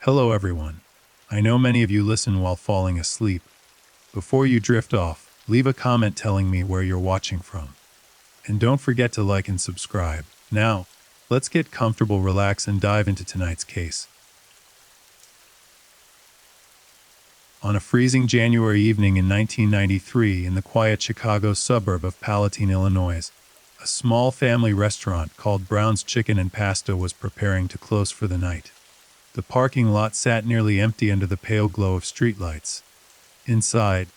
Hello, everyone. I know many of you listen while falling asleep. Before you drift off, leave a comment telling me where you're watching from. And don't forget to like and subscribe. Now, let's get comfortable, relax, and dive into tonight's case. On a freezing January evening in 1993 in the quiet Chicago suburb of Palatine, Illinois, a small family restaurant called Brown's Chicken and Pasta was preparing to close for the night. The parking lot sat nearly empty under the pale glow of streetlights. Inside,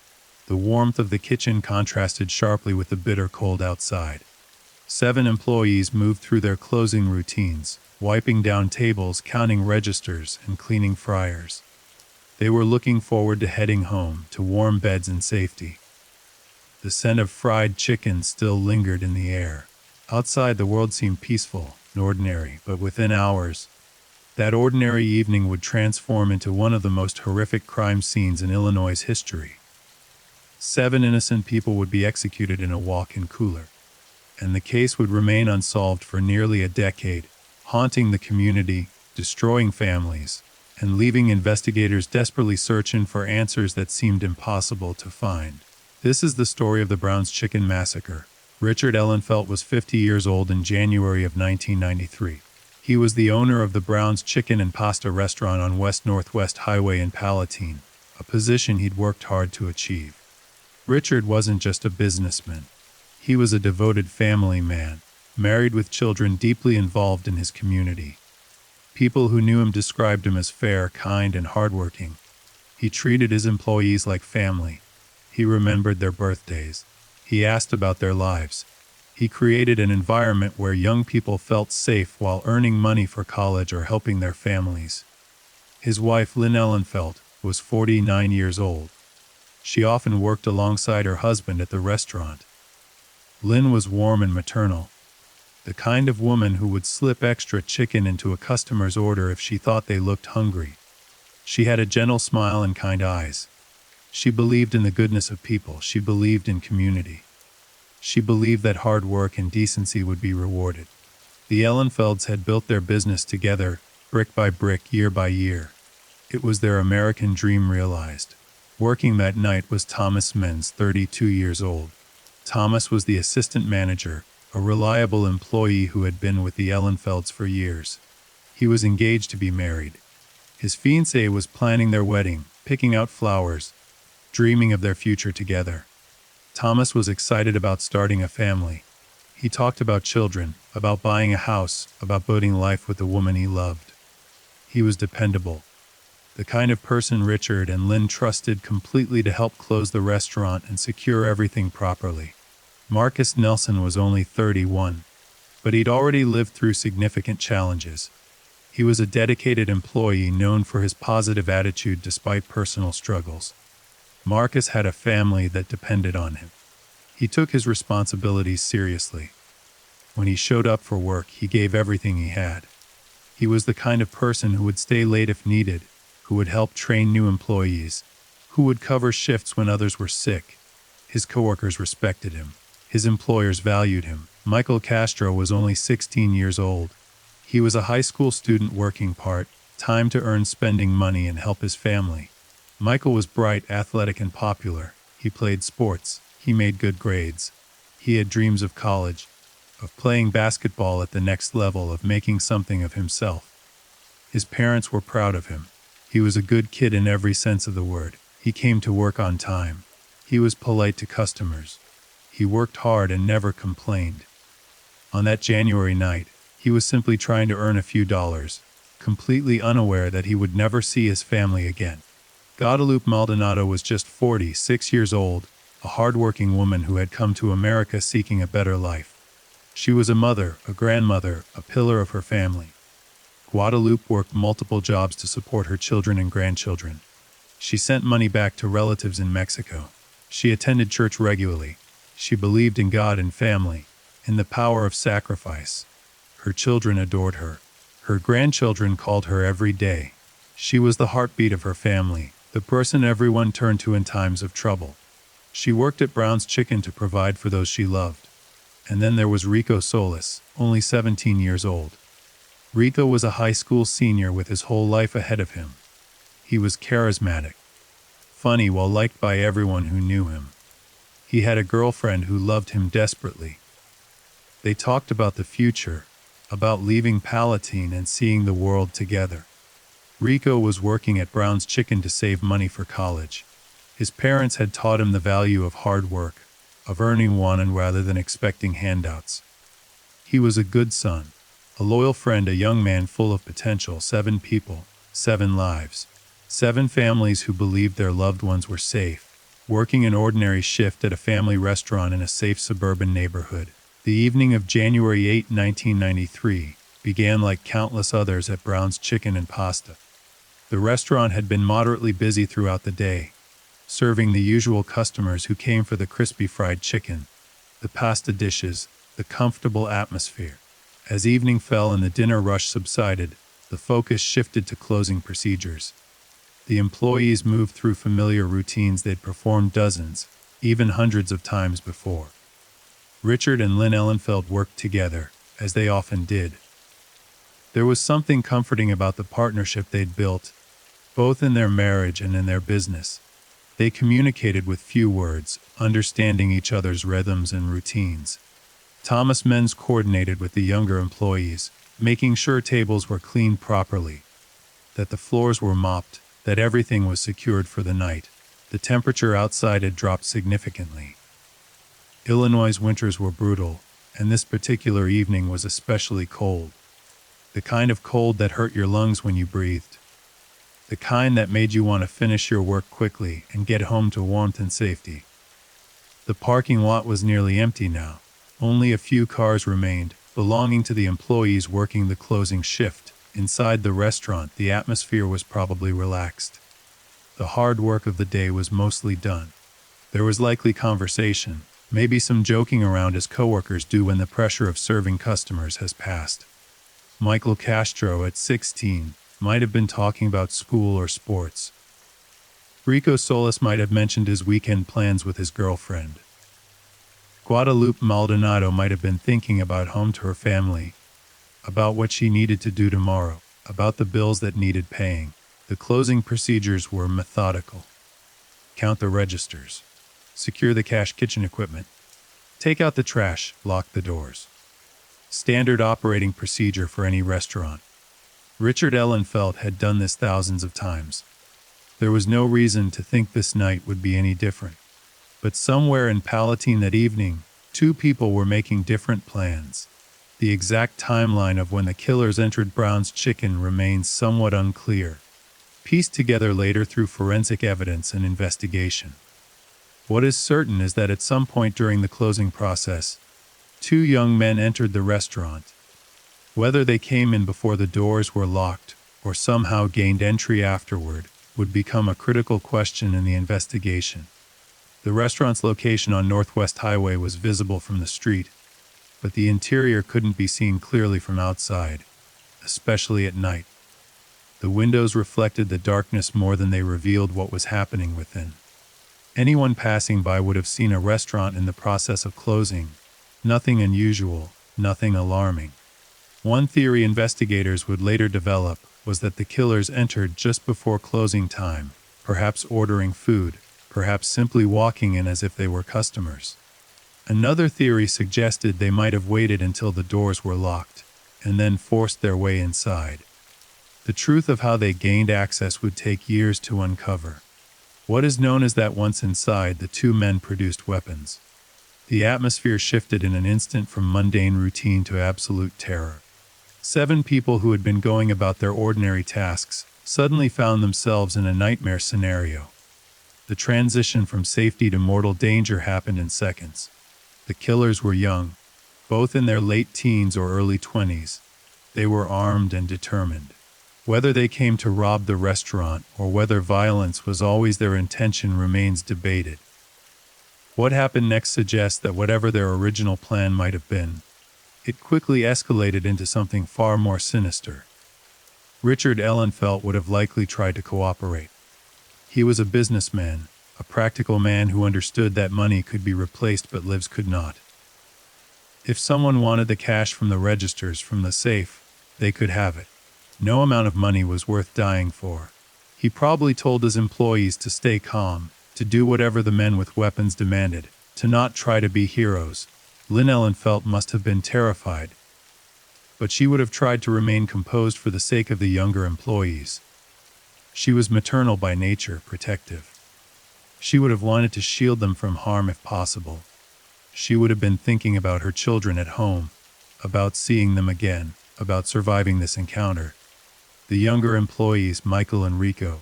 the warmth of the kitchen contrasted sharply with the bitter cold outside. 7 employees moved through their closing routines, wiping down tables, counting registers, and cleaning fryers. They were looking forward to heading home, to warm beds and safety. The scent of fried chicken still lingered in the air. Outside, the world seemed peaceful and ordinary, but within hours, that ordinary evening would transform into one of the most horrific crime scenes in Illinois' history. 7 innocent people would be executed in a walk-in cooler, and the case would remain unsolved for nearly a decade, haunting the community, destroying families, and leaving investigators desperately searching for answers that seemed impossible to find. This is the story of the Brown's Chicken Massacre. Richard Ellenfelt was 50 years old in January of 1993. He was the owner of the Brown's Chicken and Pasta restaurant on West Northwest Highway in Palatine, a position he'd worked hard to achieve. Richard wasn't just a businessman. He was a devoted family man, married with children, deeply involved in his community. People who knew him described him as fair, kind, and hardworking. He treated his employees like family. He remembered their birthdays. He asked about their lives. He created an environment where young people felt safe while earning money for college or helping their families. His wife, Lynn Ellenfelt, was 49 years old. She often worked alongside her husband at the restaurant. Lynn was warm and maternal, the kind of woman who would slip extra chicken into a customer's order if she thought they looked hungry. She had a gentle smile and kind eyes. She believed in the goodness of people. She believed in community. She believed that hard work and decency would be rewarded. The Ellenfelds had built their business together, brick by brick, year by year. It was their American dream realized. Working that night was Thomas Menz, 32 years old. Thomas was the assistant manager, a reliable employee who had been with the Ellenfelds for years. He was engaged to be married. His fiancée was planning their wedding, picking out flowers, dreaming of their future together. Thomas was excited about starting a family. He talked about children, about buying a house, about building life with the woman he loved. He was dependable, the kind of person Richard and Lynn trusted completely to help close the restaurant and secure everything properly. Marcus Nelson was only 31, but he'd already lived through significant challenges. He was a dedicated employee known for his positive attitude despite personal struggles. Marcus had a family that depended on him. He took his responsibilities seriously. When he showed up for work, he gave everything he had. He was the kind of person who would stay late if needed, who would help train new employees, who would cover shifts when others were sick. His coworkers respected him. His employers valued him. Michael Castro was only 16 years old. He was a high school student working part-time to earn spending money and help his family. Michael was bright, athletic, and popular. He played sports. He made good grades. He had dreams of college, of playing basketball at the next level, of making something of himself. His parents were proud of him. He was a good kid in every sense of the word. He came to work on time. He was polite to customers. He worked hard and never complained. On that January night, he was simply trying to earn a few dollars, completely unaware that he would never see his family again. Guadalupe Maldonado was just 46 years old, a hardworking woman who had come to America seeking a better life. She was a mother, a grandmother, a pillar of her family. Guadalupe worked multiple jobs to support her children and grandchildren. She sent money back to relatives in Mexico. She attended church regularly. She believed in God and family, in the power of sacrifice. Her children adored her. Her grandchildren called her every day. She was the heartbeat of her family, the person everyone turned to in times of trouble. She worked at Brown's Chicken to provide for those she loved. And then there was Rico Solis, only 17 years old. Rico was a high school senior with his whole life ahead of him. He was charismatic, funny, well liked by everyone who knew him. He had a girlfriend who loved him desperately. They talked about the future, about leaving Palatine and seeing the world together. Rico was working at Brown's Chicken to save money for college. His parents had taught him the value of hard work, of earning one rather than expecting handouts. He was a good son, a loyal friend, a young man full of potential. 7 people, 7 lives, 7 families who believed their loved ones were safe, working an ordinary shift at a family restaurant in a safe suburban neighborhood. The evening of January 8, 1993, began like countless others at Brown's Chicken and Pasta. The restaurant had been moderately busy throughout the day, serving the usual customers who came for the crispy fried chicken, the pasta dishes, the comfortable atmosphere. As evening fell and the dinner rush subsided, the focus shifted to closing procedures. The employees moved through familiar routines they'd performed dozens, even hundreds of times before. Richard and Lynn Ellenfeld worked together, as they often did. There was something comforting about the partnership they'd built, both in their marriage and in their business. They communicated with few words, understanding each other's rhythms and routines. Thomas Menz coordinated with the younger employees, making sure tables were cleaned properly, that the floors were mopped, that everything was secured for the night. The temperature outside had dropped significantly. Illinois' winters were brutal, and this particular evening was especially cold. The kind of cold that hurt your lungs when you breathed. The kind that made you want to finish your work quickly and get home to warmth and safety. The parking lot was nearly empty now. Only a few cars remained, belonging to the employees working the closing shift. Inside the restaurant, the atmosphere was probably relaxed. The hard work of the day was mostly done. There was likely conversation, maybe some joking around as coworkers do when the pressure of serving customers has passed. Michael Castro, at 16, might have been talking about school or sports. Rico Solis might have mentioned his weekend plans with his girlfriend. Guadalupe Maldonado might have been thinking about home to her family, about what she needed to do tomorrow, about the bills that needed paying. The closing procedures were methodical. Count the registers. Secure the cash kitchen equipment. Take out the trash, lock the doors. Standard operating procedure for any restaurant. Richard Ellenfeld had done this thousands of times. There was no reason to think this night would be any different. But somewhere in Palatine that evening, 2 people were making different plans. The exact timeline of when the killers entered Brown's Chicken remains somewhat unclear, pieced together later through forensic evidence and investigation. What is certain is that at some point during the closing process, 2 young men entered the restaurant. Whether they came in before the doors were locked or somehow gained entry afterward would become a critical question in the investigation. The restaurant's location on Northwest Highway was visible from the street, but the interior couldn't be seen clearly from outside, especially at night. The windows reflected the darkness more than they revealed what was happening within. Anyone passing by would have seen a restaurant in the process of closing. Nothing unusual, nothing alarming. One theory investigators would later develop was that the killers entered just before closing time, perhaps ordering food, perhaps simply walking in as if they were customers. Another theory suggested they might have waited until the doors were locked, and then forced their way inside. The truth of how they gained access would take years to uncover. What is known is that once inside, the 2 men produced weapons. The atmosphere shifted in an instant from mundane routine to absolute terror. 7 people who had been going about their ordinary tasks suddenly found themselves in a nightmare scenario. The transition from safety to mortal danger happened in seconds. The killers were young, both in their late teens or early 20s. They were armed and determined. Whether they came to rob the restaurant or whether violence was always their intention remains debated. What happened next suggests that whatever their original plan might have been, it quickly escalated into something far more sinister. Richard Ellenfeld would have likely tried to cooperate. He was a businessman, a practical man who understood that money could be replaced but lives could not. If someone wanted the cash from the registers from the safe, They could have it. No amount of money was worth dying for. He probably told his employees to stay calm, to do whatever the men with weapons demanded, to not try to be heroes. Lynn Ellenfelt must have been terrified, but she would have tried to remain composed for the sake of the younger employees. She was maternal by nature, protective. She would have wanted to shield them from harm if possible. She would have been thinking about her children at home, about seeing them again, about surviving this encounter. The younger employees, Michael and Rico,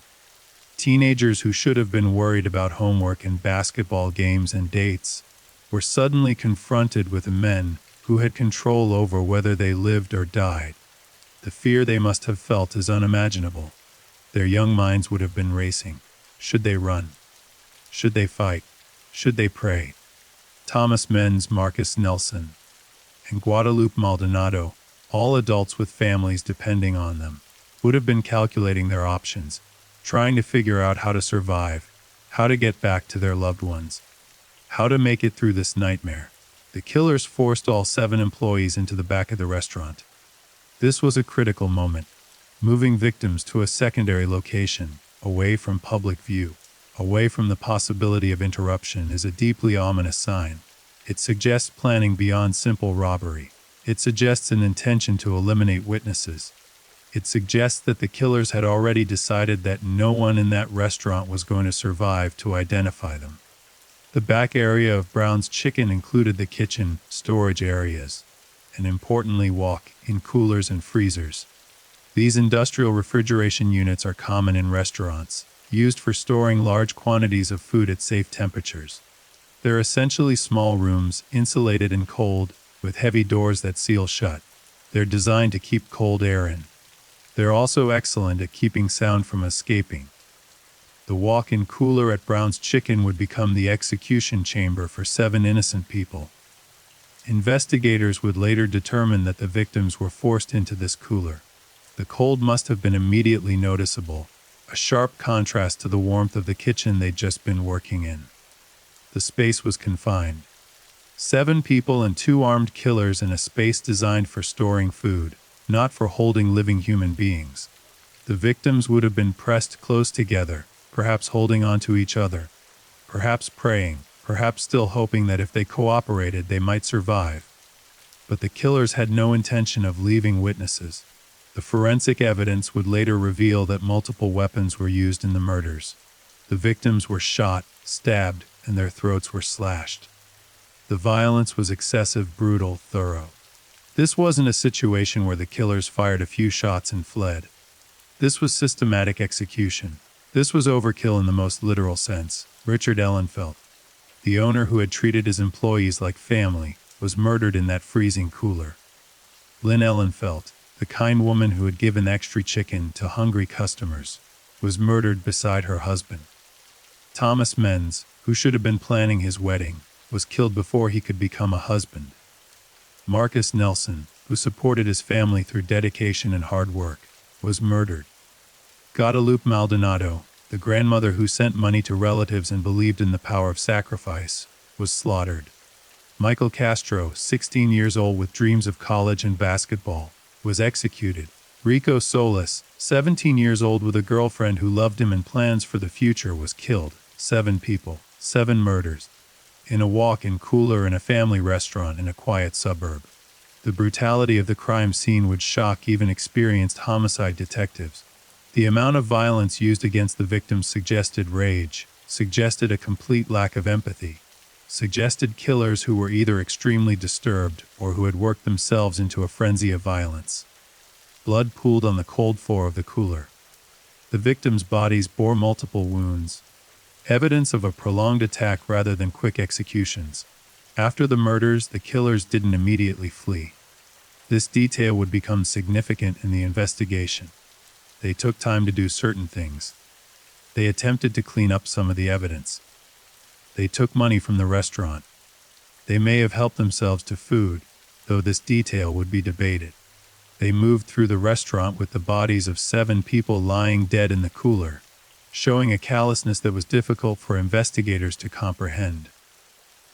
teenagers who should have been worried about homework and basketball games and dates, were suddenly confronted with men who had control over whether they lived or died. The fear they must have felt is unimaginable. Their young minds would have been racing. Should they run? Should they fight? Should they pray? Thomas Menz, Marcus Nelson, and Guadalupe Maldonado, all adults with families depending on them, would have been calculating their options, trying to figure out how to survive, how to get back to their loved ones, how to make it through this nightmare. The killers forced all 7 employees into the back of the restaurant. This was a critical moment. Moving victims to a secondary location, away from public view, away from the possibility of interruption, is a deeply ominous sign. It suggests planning beyond simple robbery. It suggests an intention to eliminate witnesses. It suggests that the killers had already decided that no one in that restaurant was going to survive to identify them. The back area of Brown's Chicken included the kitchen, storage areas, and importantly walk-in coolers and freezers. These industrial refrigeration units are common in restaurants, used for storing large quantities of food at safe temperatures. They're essentially small rooms, insulated and cold, with heavy doors that seal shut. They're designed to keep cold air in. They're also excellent at keeping sound from escaping. The walk-in cooler at Brown's Chicken would become the execution chamber for 7 innocent people. Investigators would later determine that the victims were forced into this cooler. The cold must have been immediately noticeable, a sharp contrast to the warmth of the kitchen they'd just been working in. The space was confined. 7 people and 2 armed killers in a space designed for storing food, not for holding living human beings. The victims would have been pressed close together, perhaps holding on to each other, perhaps praying, perhaps still hoping that if they cooperated they might survive. But the killers had no intention of leaving witnesses. The forensic evidence would later reveal that multiple weapons were used in the murders. The victims were shot, stabbed, and their throats were slashed. The violence was excessive, brutal, thorough. This wasn't a situation where the killers fired a few shots and fled. This was systematic execution. This was overkill in the most literal sense. Richard Ellenfelt, the owner who had treated his employees like family, was murdered in that freezing cooler. Lynn Ellenfelt, the kind woman who had given extra chicken to hungry customers, was murdered beside her husband. Thomas Menz, who should have been planning his wedding, was killed before he could become a husband. Marcus Nelson, who supported his family through dedication and hard work, was murdered. Guadalupe Maldonado, the grandmother who sent money to relatives and believed in the power of sacrifice, was slaughtered. Michael Castro, 16 years old with dreams of college and basketball, was executed. Rico Solis, 17 years old with a girlfriend who loved him and plans for the future, was killed. 7 people, 7 murders. In a walk-in cooler in a family restaurant in a quiet suburb. The brutality of the crime scene would shock even experienced homicide detectives. The amount of violence used against the victims suggested rage, suggested a complete lack of empathy, suggested killers who were either extremely disturbed or who had worked themselves into a frenzy of violence. Blood pooled on the cold floor of the cooler. The victims' bodies bore multiple wounds, evidence of a prolonged attack rather than quick executions. After the murders, the killers didn't immediately flee. This detail would become significant in the investigation. They took time to do certain things. They attempted to clean up some of the evidence. They took money from the restaurant. They may have helped themselves to food, though this detail would be debated. They moved through the restaurant with the bodies of 7 people lying dead in the cooler, showing a callousness that was difficult for investigators to comprehend.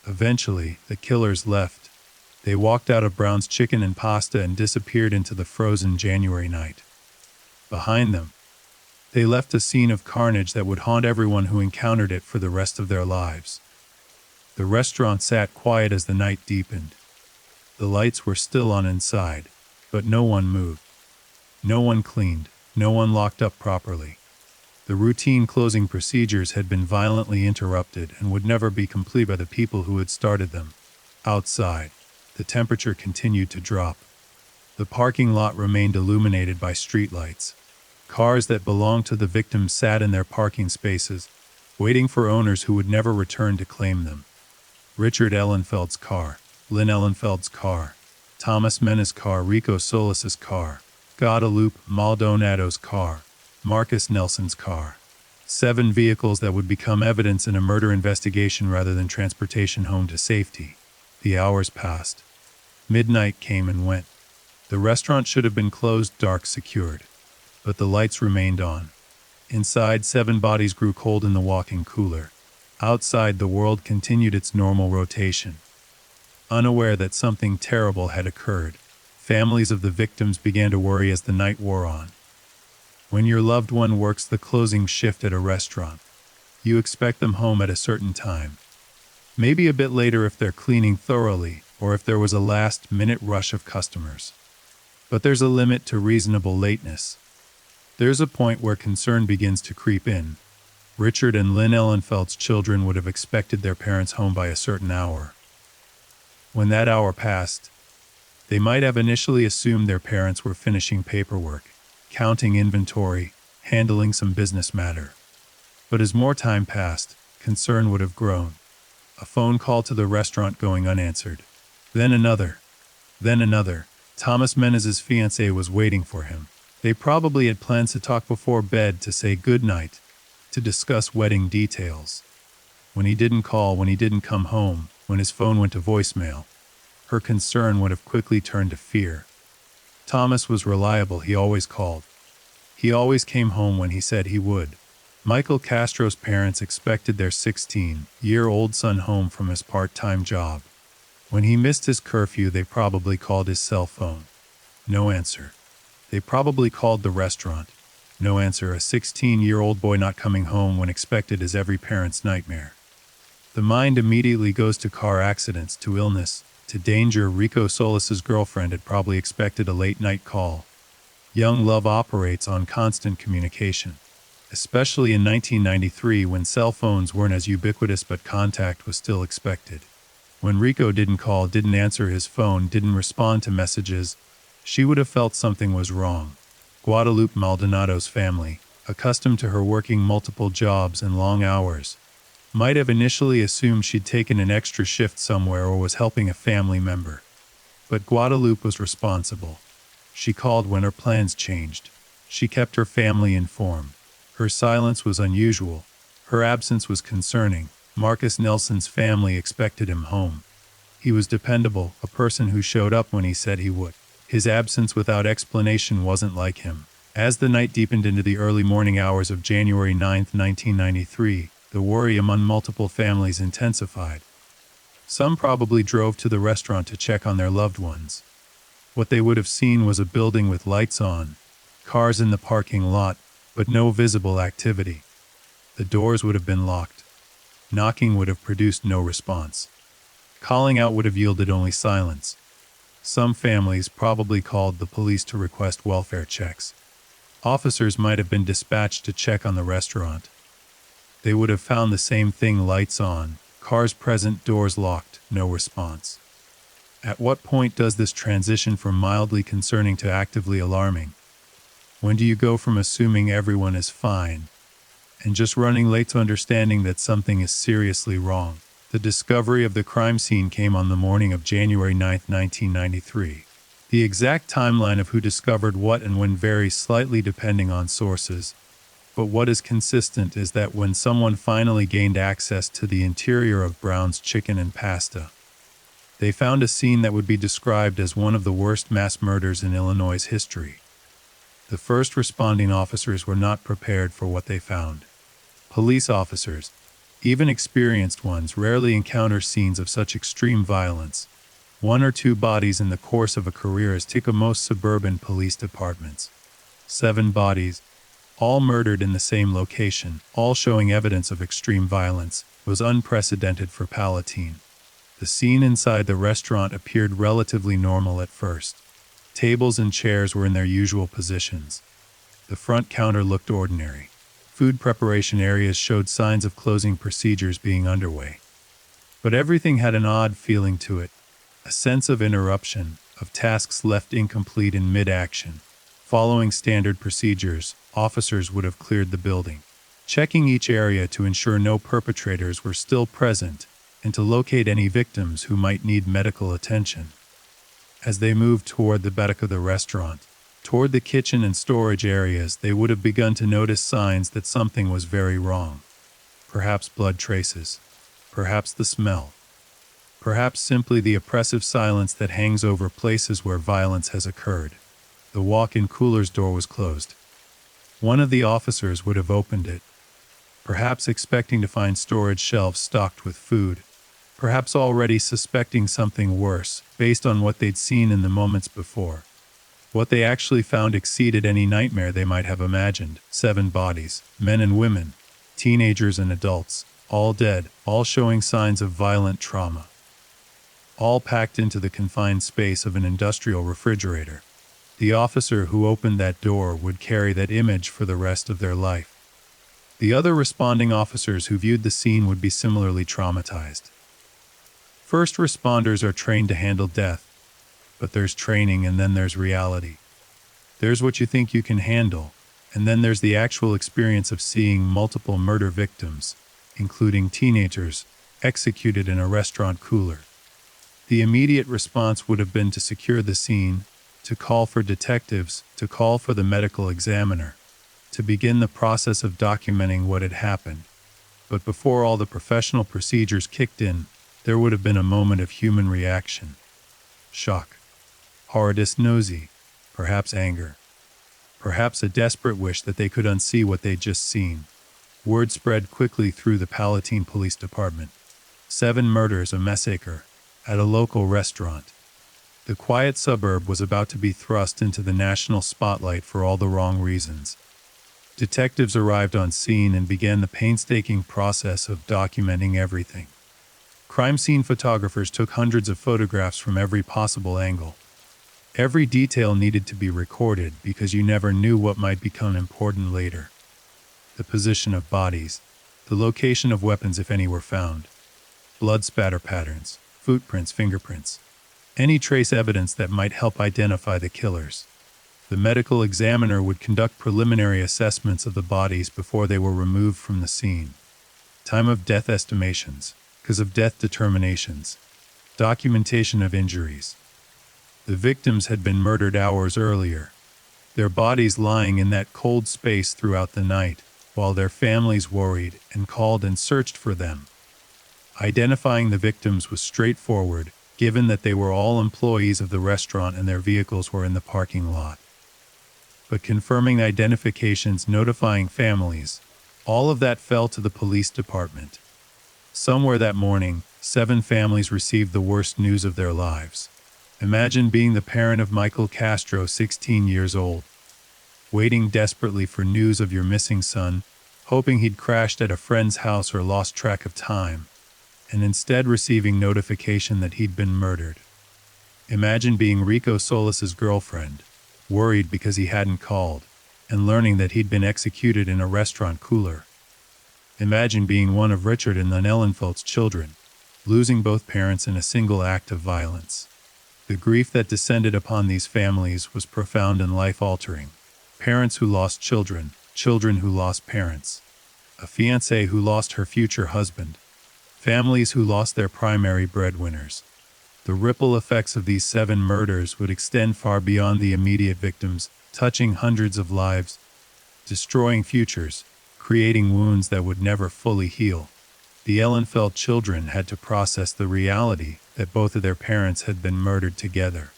Eventually, the killers left. They walked out of Brown's Chicken and Pasta and disappeared into the frozen January night. Behind them, they left a scene of carnage that would haunt everyone who encountered it for the rest of their lives. The restaurant sat quiet as the night deepened. The lights were still on inside, but no one moved. No one cleaned, no one locked up properly. The routine closing procedures had been violently interrupted and would never be complete by the people who had started them. Outside, the temperature continued to drop. The parking lot remained illuminated by streetlights. Cars that belonged to the victims sat in their parking spaces, waiting for owners who would never return to claim them. Richard Ellenfeld's car, Lynn Ellenfeld's car, Thomas Mena's car, Rico Solis's car, Guadalupe Maldonado's car, Marcus Nelson's car. 7 vehicles that would become evidence in a murder investigation rather than transportation home to safety. The hours passed. Midnight came and went. The restaurant should have been closed, dark, secured. But the lights remained on. Inside, 7 bodies grew cold in the walk-in cooler. Outside, the world continued its normal rotation. Unaware that something terrible had occurred, families of the victims began to worry as the night wore on. When your loved one works the closing shift at a restaurant, you expect them home at a certain time. Maybe a bit later if they're cleaning thoroughly, or if there was a last-minute rush of customers. But there's a limit to reasonable lateness. There's a point where concern begins to creep in. Richard and Lynn Ellenfeld's children would have expected their parents home by a certain hour. When that hour passed, they might have initially assumed their parents were finishing paperwork, counting inventory, handling some business matter. But as more time passed, concern would have grown. A phone call to the restaurant going unanswered. Then another. Then another. Thomas Menez's fiancée was waiting for him. They probably had plans to talk before bed, to say goodnight, to discuss wedding details. When he didn't call, when he didn't come home, when his phone went to voicemail, her concern would have quickly turned to fear. Thomas was reliable, he always called. He always came home when he said he would. Michael Castro's parents expected their 16-year-old son home from his part-time job. When he missed his curfew, they probably called his cell phone. No answer. They probably called the restaurant. No answer. A 16-year-old boy not coming home when expected is every parent's nightmare. The mind immediately goes to car accidents, to illness, to danger. Rico Solis's girlfriend had probably expected a late-night call. Young love operates on constant communication, especially in 1993 when cell phones weren't as ubiquitous but contact was still expected. When Rico didn't call, didn't answer his phone, didn't respond to messages, she would have felt something was wrong. Guadalupe Maldonado's family, accustomed to her working multiple jobs and long hours, might have initially assumed she'd taken an extra shift somewhere or was helping a family member. But Guadalupe was responsible. She called when her plans changed. She kept her family informed. Her silence was unusual. Her absence was concerning. Marcus Nelson's family expected him home. He was dependable, a person who showed up when he said he would. His absence without explanation wasn't like him. As the night deepened into the early morning hours of January 9, 1993, the worry among multiple families intensified. Some probably drove to the restaurant to check on their loved ones. What they would have seen was a building with lights on, cars in the parking lot, but no visible activity. The doors would have been locked. Knocking would have produced no response. Calling out would have yielded only silence. Some families probably called the police to request welfare checks. Officers might have been dispatched to check on the restaurant. They would have found the same thing: lights on, cars present, doors locked, no response. At what point does this transition from mildly concerning to actively alarming? When do you go from assuming everyone is fine and just running late to understanding that something is seriously wrong? The discovery of the crime scene came on the morning of January 9, 1993. The exact timeline of who discovered what and when varies slightly depending on sources, but what is consistent is that when someone finally gained access to the interior of Brown's Chicken and Pasta, they found a scene that would be described as one of the worst mass murders in Illinois' history. The first responding officers were not prepared for what they found. Police officers, even experienced ones, rarely encounter scenes of such extreme violence. 1 or 2 bodies in the course of a career as tick of most suburban police departments. 7 bodies, all murdered in the same location, all showing evidence of extreme violence, was unprecedented for Palatine. The scene inside the restaurant appeared relatively normal at first. Tables and chairs were in their usual positions. The front counter looked ordinary. Food preparation areas showed signs of closing procedures being underway. But everything had an odd feeling to it, a sense of interruption, of tasks left incomplete in mid-action. Following standard procedures, officers would have cleared the building, checking each area to ensure no perpetrators were still present and to locate any victims who might need medical attention. As they moved toward the back of the restaurant, toward the kitchen and storage areas, they would have begun to notice signs that something was very wrong. Perhaps blood traces. Perhaps the smell. Perhaps simply the oppressive silence that hangs over places where violence has occurred. The walk-in cooler's door was closed. One of the officers would have opened it, perhaps expecting to find storage shelves stocked with food, perhaps already suspecting something worse based on what they'd seen in the moments before. What they actually found exceeded any nightmare they might have imagined. 7 bodies, men and women, teenagers and adults, all dead, all showing signs of violent trauma. All packed into the confined space of an industrial refrigerator. The officer who opened that door would carry that image for the rest of their life. The other responding officers who viewed the scene would be similarly traumatized. First responders are trained to handle death, but there's training and then there's reality. There's what you think you can handle, and then there's the actual experience of seeing multiple murder victims, including teenagers, executed in a restaurant cooler. The immediate response would have been to secure the scene, to call for detectives, to call for the medical examiner, to begin the process of documenting what had happened. But before all the professional procedures kicked in, there would have been a moment of human reaction. Shock. Horror, nausea, perhaps anger. Perhaps a desperate wish that they could unsee what they'd just seen. Word spread quickly through the Palatine Police Department. 7 murders, a massacre, at a local restaurant. The quiet suburb was about to be thrust into the national spotlight for all the wrong reasons. Detectives arrived on scene and began the painstaking process of documenting everything. Crime scene photographers took hundreds of photographs from every possible angle. Every detail needed to be recorded because you never knew what might become important later. The position of bodies, the location of weapons if any were found, blood spatter patterns, footprints, fingerprints, any trace evidence that might help identify the killers. The medical examiner would conduct preliminary assessments of the bodies before they were removed from the scene. Time of death estimations, cause of death determinations, documentation of injuries. The victims had been murdered hours earlier, their bodies lying in that cold space throughout the night, while their families worried and called and searched for them. Identifying the victims was straightforward, given that they were all employees of the restaurant and their vehicles were in the parking lot. But confirming identifications, notifying families, all of that fell to the police department. Somewhere that morning, 7 families received the worst news of their lives. Imagine being the parent of Michael Castro, 16 years old, waiting desperately for news of your missing son, hoping he'd crashed at a friend's house or lost track of time, and instead receiving notification that he'd been murdered. Imagine being Rico Solis's girlfriend, worried because he hadn't called, and learning that he'd been executed in a restaurant cooler. Imagine being one of Richard and Lynn Ellenfeld's children, losing both parents in a single act of violence. The grief that descended upon these families was profound and life-altering. Parents who lost children, children who lost parents, a fiancée who lost her future husband, families who lost their primary breadwinners. The ripple effects of these 7 murders would extend far beyond the immediate victims, touching hundreds of lives, destroying futures, creating wounds that would never fully heal. The Ellenfeld children had to process the reality that both of their parents had been murdered together.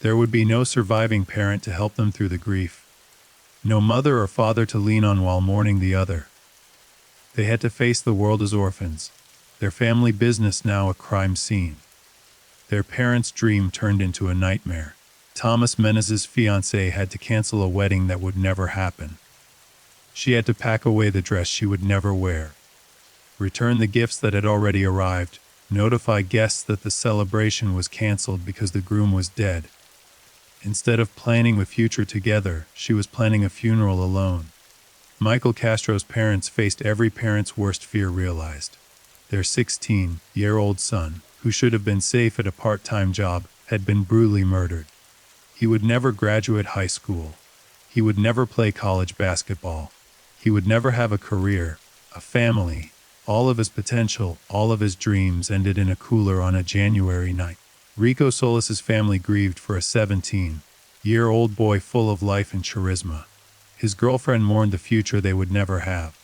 There would be no surviving parent to help them through the grief, no mother or father to lean on while mourning the other. They had to face the world as orphans, their family business now a crime scene. Their parents' dream turned into a nightmare. Thomas Menez's fiancée had to cancel a wedding that would never happen. She had to pack away the dress she would never wear, return the gifts that had already arrived, notify guests that the celebration was canceled because the groom was dead. Instead of planning a future together, she was planning a funeral alone. Michael Castro's parents faced every parent's worst fear realized. Their 16-year-old son, who should have been safe at a part-time job, had been brutally murdered. He would never graduate high school. He would never play college basketball. He would never have a career, a family. All of his potential, all of his dreams ended in a cooler on a January night. Rico Solis's family grieved for a 17-year-old boy full of life and charisma. His girlfriend mourned the future they would never have.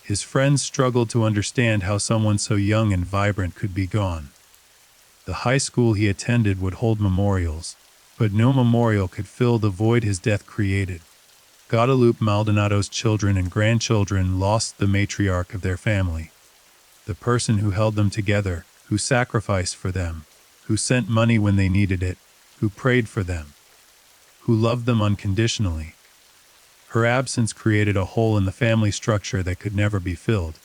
His friends struggled to understand how someone so young and vibrant could be gone. The high school he attended would hold memorials, but no memorial could fill the void his death created. Guadalupe Maldonado's children and grandchildren lost the matriarch of their family, the person who held them together, who sacrificed for them, who sent money when they needed it, who prayed for them, who loved them unconditionally. Her absence created a hole in the family structure that could never be filled.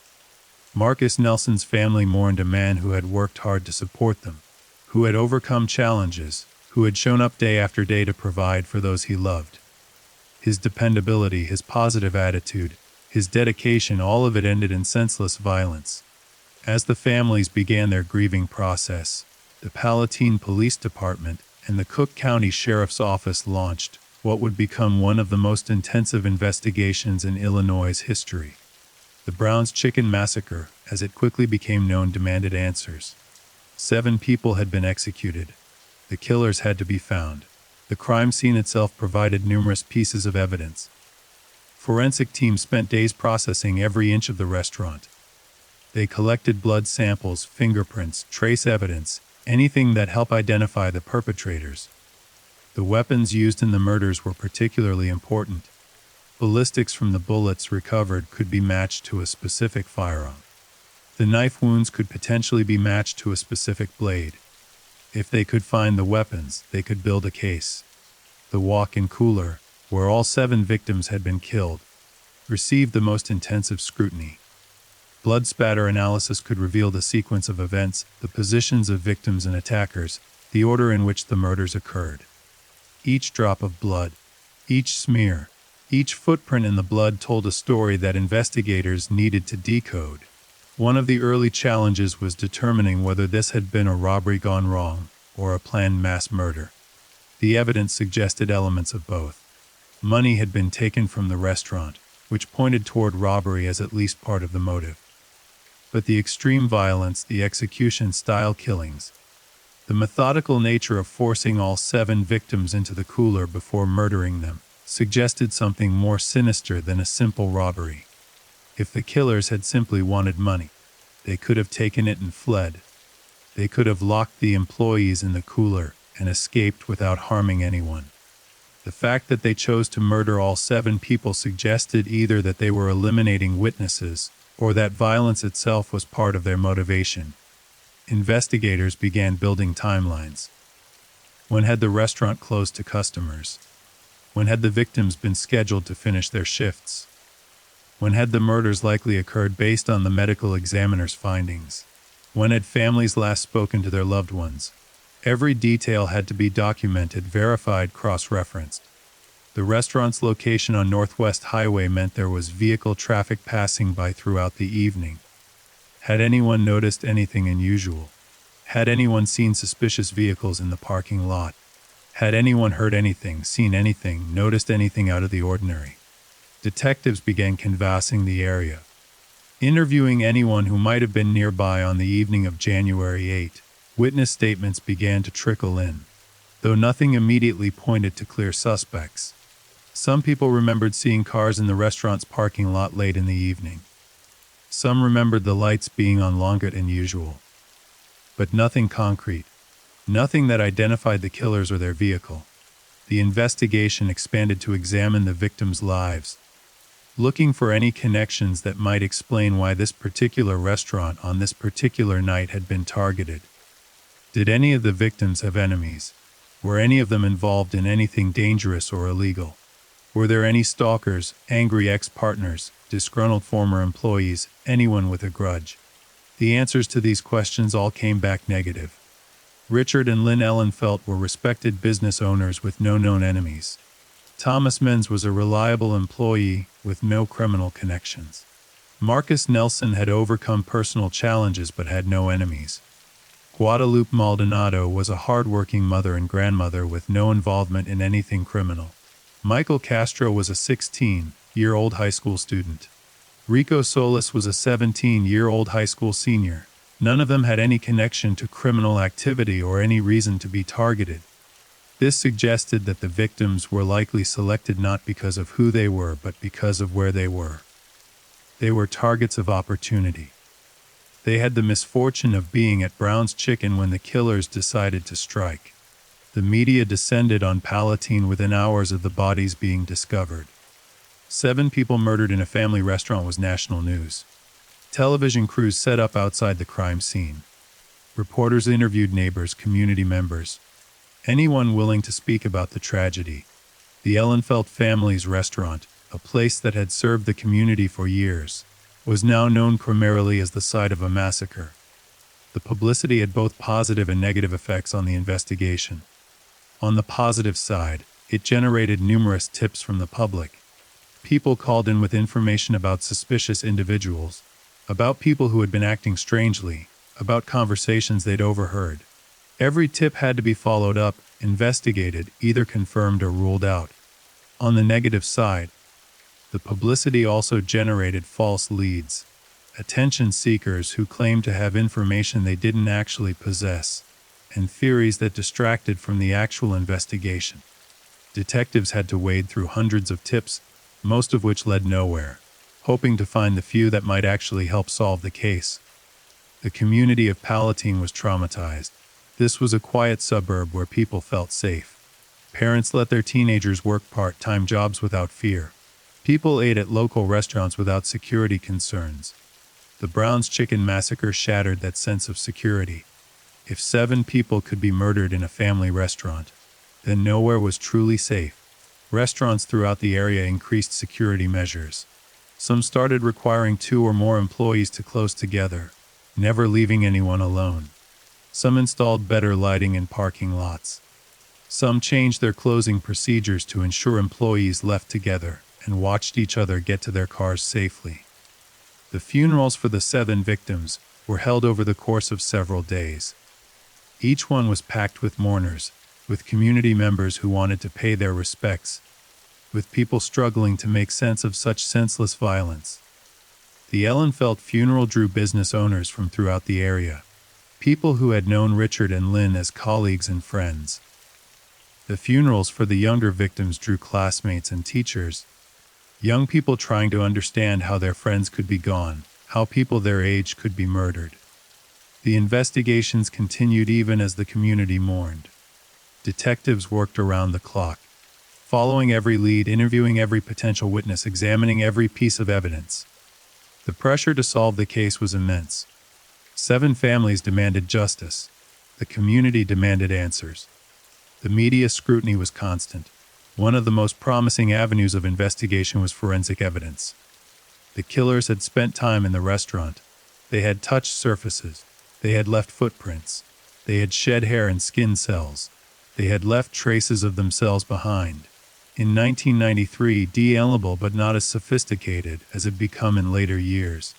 Marcus Nelson's family mourned a man who had worked hard to support them, who had overcome challenges, who had shown up day after day to provide for those he loved. His dependability, his positive attitude, his dedication, all of it ended in senseless violence. As the families began their grieving process, the Palatine Police Department and the Cook County Sheriff's Office launched what would become one of the most intensive investigations in Illinois' history. The Brown's Chicken Massacre, as it quickly became known, demanded answers. 7 people had been executed. The killers had to be found. The crime scene itself provided numerous pieces of evidence. Forensic teams spent days processing every inch of the restaurant. They collected blood samples, fingerprints, trace evidence, anything that helped identify the perpetrators. The weapons used in the murders were particularly important. Ballistics from the bullets recovered could be matched to a specific firearm. The knife wounds could potentially be matched to a specific blade. If they could find the weapons, they could build a case. The walk-in cooler, where all 7 victims had been killed, received the most intensive scrutiny. Blood spatter analysis could reveal the sequence of events, the positions of victims and attackers, the order in which the murders occurred. Each drop of blood, each smear, each footprint in the blood told a story that investigators needed to decode. One of the early challenges was determining whether this had been a robbery gone wrong or a planned mass murder. The evidence suggested elements of both. Money had been taken from the restaurant, which pointed toward robbery as at least part of the motive. But the extreme violence, the execution-style killings, the methodical nature of forcing all 7 victims into the cooler before murdering them, suggested something more sinister than a simple robbery. If the killers had simply wanted money, they could have taken it and fled. They could have locked the employees in the cooler and escaped without harming anyone. The fact that they chose to murder all 7 people suggested either that they were eliminating witnesses or that violence itself was part of their motivation. Investigators began building timelines. When had the restaurant closed to customers? When had the victims been scheduled to finish their shifts? When had the murders likely occurred based on the medical examiner's findings? When had families last spoken to their loved ones? Every detail had to be documented, verified, cross-referenced. The restaurant's location on Northwest Highway meant there was vehicle traffic passing by throughout the evening. Had anyone noticed anything unusual? Had anyone seen suspicious vehicles in the parking lot? Had anyone heard anything, seen anything, noticed anything out of the ordinary? Detectives began canvassing the area, interviewing anyone who might have been nearby on the evening of January 8. Witness statements began to trickle in, though nothing immediately pointed to clear suspects. Some people remembered seeing cars in the restaurant's parking lot late in the evening. Some remembered the lights being on longer than usual. But nothing concrete, nothing that identified the killers or their vehicle. The investigation expanded to examine the victims' lives, looking for any connections that might explain why this particular restaurant on this particular night had been targeted. Did any of the victims have enemies? Were any of them involved in anything dangerous or illegal? Were there any stalkers, angry ex-partners, disgruntled former employees, anyone with a grudge? The answers to these questions all came back negative. Richard and Lynn Ellenfelt were respected business owners with no known enemies. Thomas Menz was a reliable employee with no criminal connections. Marcus Nelson had overcome personal challenges but had no enemies. Guadalupe Maldonado was a hard-working mother and grandmother with no involvement in anything criminal. Michael Castro was a 16-year-old high school student. Rico Solis was a 17-year-old high school senior. None of them had any connection to criminal activity or any reason to be targeted. This suggested that the victims were likely selected not because of who they were but because of where they were. They were targets of opportunity. They had the misfortune of being at Brown's Chicken when the killers decided to strike. The media descended on Palatine within hours of the bodies being discovered. 7 people murdered in a family restaurant was national news. Television crews set up outside the crime scene. Reporters interviewed neighbors, community members, anyone willing to speak about the tragedy. The Ellenfelt family's restaurant, a place that had served the community for years, was now known primarily as the site of a massacre. The publicity had both positive and negative effects on the investigation. On the positive side, it generated numerous tips from the public. People called in with information about suspicious individuals, about people who had been acting strangely, about conversations they'd overheard. Every tip had to be followed up, investigated, either confirmed or ruled out. On the negative side, the publicity also generated false leads, attention seekers who claimed to have information they didn't actually possess, and theories that distracted from the actual investigation. Detectives had to wade through hundreds of tips, most of which led nowhere, hoping to find the few that might actually help solve the case. The community of Palatine was traumatized. This was a quiet suburb where people felt safe. Parents let their teenagers work part-time jobs without fear. People ate at local restaurants without security concerns. The Brown's Chicken massacre shattered that sense of security. If 7 people could be murdered in a family restaurant, then nowhere was truly safe. Restaurants throughout the area increased security measures. Some started requiring 2 or more employees to close together, never leaving anyone alone. Some installed better lighting in parking lots. Some changed their closing procedures to ensure employees left together and watched each other get to their cars safely. The funerals for the 7 victims were held over the course of several days. Each one was packed with mourners, with community members who wanted to pay their respects, with people struggling to make sense of such senseless violence. The Ellenfelt funeral drew business owners from throughout the area, people who had known Richard and Lynn as colleagues and friends. The funerals for the younger victims drew classmates and teachers, young people trying to understand how their friends could be gone, how people their age could be murdered. The investigations continued even as the community mourned. Detectives worked around the clock, following every lead, interviewing every potential witness, examining every piece of evidence. The pressure to solve the case was immense. 7 families demanded justice. The community demanded answers. The media scrutiny was constant. One of the most promising avenues of investigation was forensic evidence. The killers had spent time in the restaurant. They had touched surfaces. They had left footprints. They had shed hair and skin cells. They had left traces of themselves behind. In 1993, indelible but not as sophisticated as it had become in later years.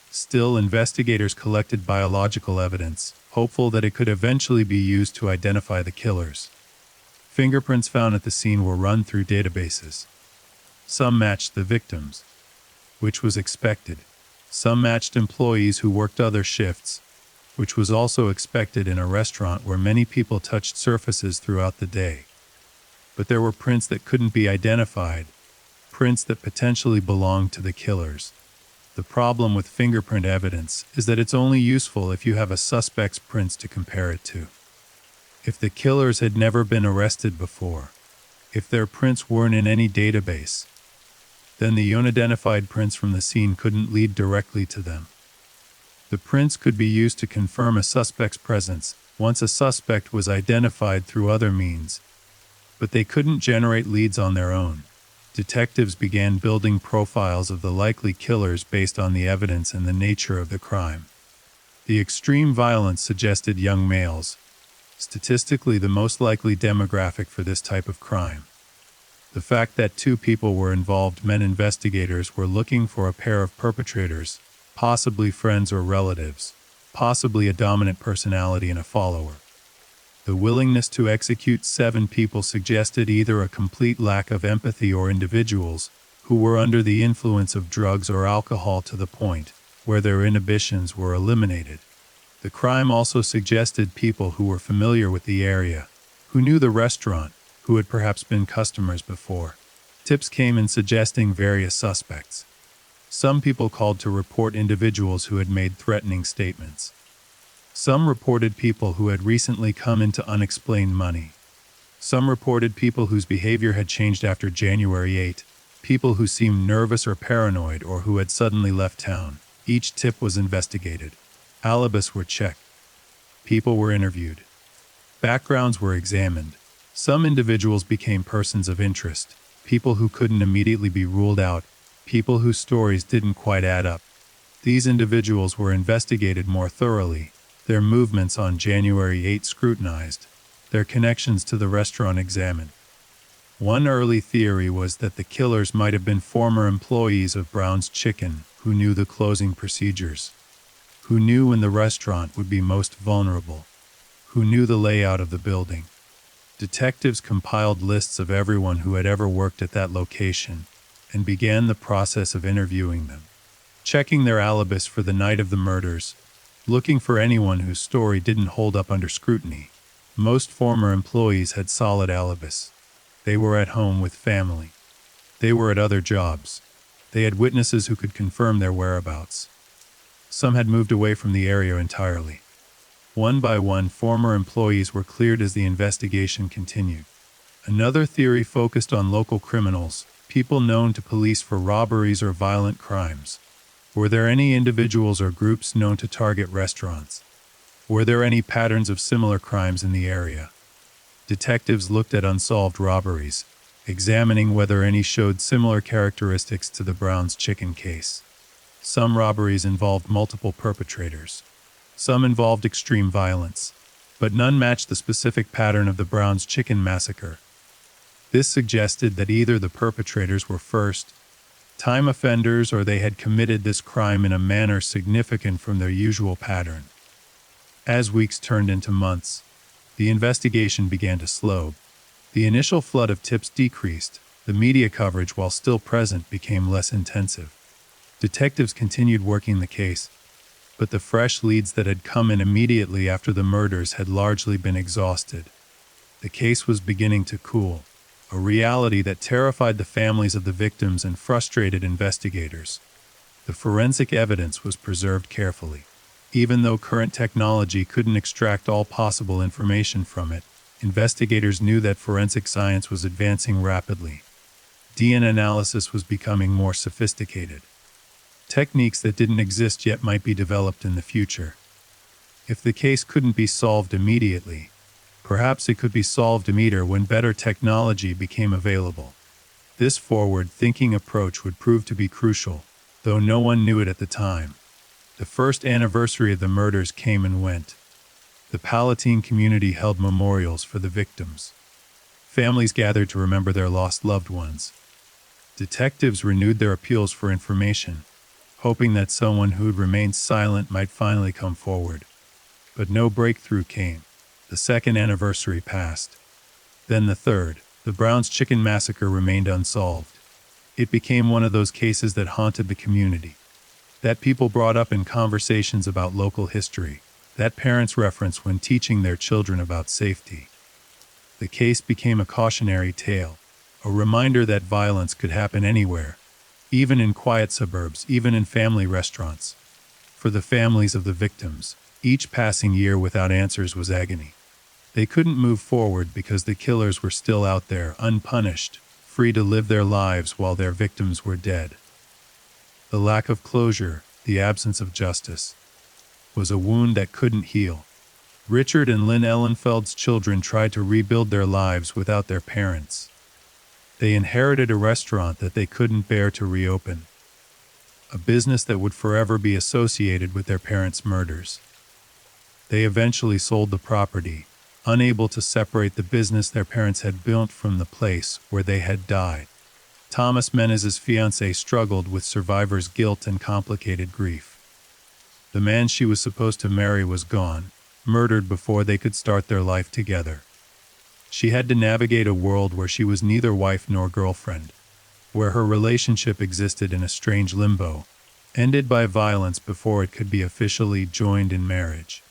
Still, investigators collected biological evidence, hopeful that it could eventually be used to identify the killers. Fingerprints found at the scene were run through databases. Some matched the victims, which was expected. Some matched employees who worked other shifts, which was also expected in a restaurant where many people touched surfaces throughout the day. But there were prints that couldn't be identified, prints that potentially belonged to the killers. The problem with fingerprint evidence is that it's only useful if you have a suspect's prints to compare it to. If the killers had never been arrested before, if their prints weren't in any database, then the unidentified prints from the scene couldn't lead directly to them. The prints could be used to confirm a suspect's presence, Once a suspect was identified through other means, but they couldn't generate leads on their own. Detectives began building profiles of the likely killers based on the evidence and the nature of the crime. The extreme violence suggested young males, statistically the most likely demographic for this type of crime. The fact that two people were involved meant investigators were looking for a pair of perpetrators, possibly friends or relatives, possibly a dominant personality and a follower. The willingness to execute 7 people suggested either a complete lack of empathy or individuals who were under the influence of drugs or alcohol to the point where their inhibitions were eliminated. The crime also suggested people who were familiar with the area, who knew the restaurant, who had perhaps been customers before. Tips came in suggesting various suspects. Some people called to report individuals who had made threatening statements. Some reported people who had recently come into unexplained money. Some reported people whose behavior had changed after January 8, people who seemed nervous or paranoid or who had suddenly left town. Each tip was investigated. Alibis were checked. People were interviewed. Backgrounds were examined. Some individuals became persons of interest, people who couldn't immediately be ruled out, people whose stories didn't quite add up. These individuals were investigated more thoroughly, their movements on January 8 scrutinized, their connections to the restaurant examined. One early theory was that the killers might have been former employees of Brown's Chicken who knew the closing procedures, who knew when the restaurant would be most vulnerable, who knew the layout of the building. Detectives compiled lists of everyone who had ever worked at that location and began the process of interviewing them, checking their alibis for the night of the murders, looking for anyone whose story didn't hold up under scrutiny. Most former employees had solid alibis. They were at home with family. They were at other jobs. They had witnesses who could confirm their whereabouts. Some had moved away from the area entirely. One by one, former employees were cleared as the investigation continued. Another theory focused on local criminals, people known to police for robberies or violent crimes. Were there any individuals or groups known to target restaurants? Were there any patterns of similar crimes in the area? Detectives looked at unsolved robberies, examining whether any showed similar characteristics to the Brown's Chicken case. Some robberies involved multiple perpetrators. Some involved extreme violence, but none matched the specific pattern of the Brown's Chicken massacre. This suggested that either the perpetrators were first-time offenders or they had committed this crime in a manner significant from their usual pattern. As weeks turned into months, the investigation began to slow. The initial flood of tips decreased. The media coverage, while still present, became less intensive. Detectives continued working the case, but the fresh leads that had come in immediately after the murders had largely been exhausted. The case was beginning to cool, a reality that terrified the families of the victims and frustrated investigators. The forensic evidence was preserved carefully. Even though current technology couldn't extract all possible information from it, investigators knew that forensic science was advancing rapidly. DNA analysis was becoming more sophisticated. Techniques that didn't exist yet might be developed in the future. If the case couldn't be solved immediately, perhaps it could be solved later when better technology became available. This forward-thinking approach would prove to be crucial, though no one knew it at the time. The first anniversary of the murders came and went. The Palatine community held memorials for the victims. Families gathered to remember their lost loved ones. Detectives renewed their appeals for information, hoping that someone who'd remained silent might finally come forward. But no breakthrough came. The second anniversary passed. Then the third. The Brown's Chicken massacre remained unsolved. It became one of those cases that haunted the community, that people brought up in conversations about local history, that parents reference when teaching their children about safety. The case became a cautionary tale, a reminder that violence could happen anywhere, even in quiet suburbs, even in family restaurants. For the families of the victims, each passing year without answers was agony. They couldn't move forward because the killers were still out there, unpunished, free to live their lives while their victims were dead. The lack of closure, the absence of justice, was a wound that couldn't heal. Richard and Lynn Ellenfeld's children tried to rebuild their lives without their parents. They inherited a restaurant that they couldn't bear to reopen, a business that would forever be associated with their parents' murders. They eventually sold the property, unable to separate the business their parents had built from the place where they had died. Thomas Menez's fiancée struggled with survivor's guilt and complicated grief. The man she was supposed to marry was gone, murdered before they could start their life together. She had to navigate a world where she was neither wife nor girlfriend, where her relationship existed in a strange limbo, ended by violence before it could be officially joined in marriage.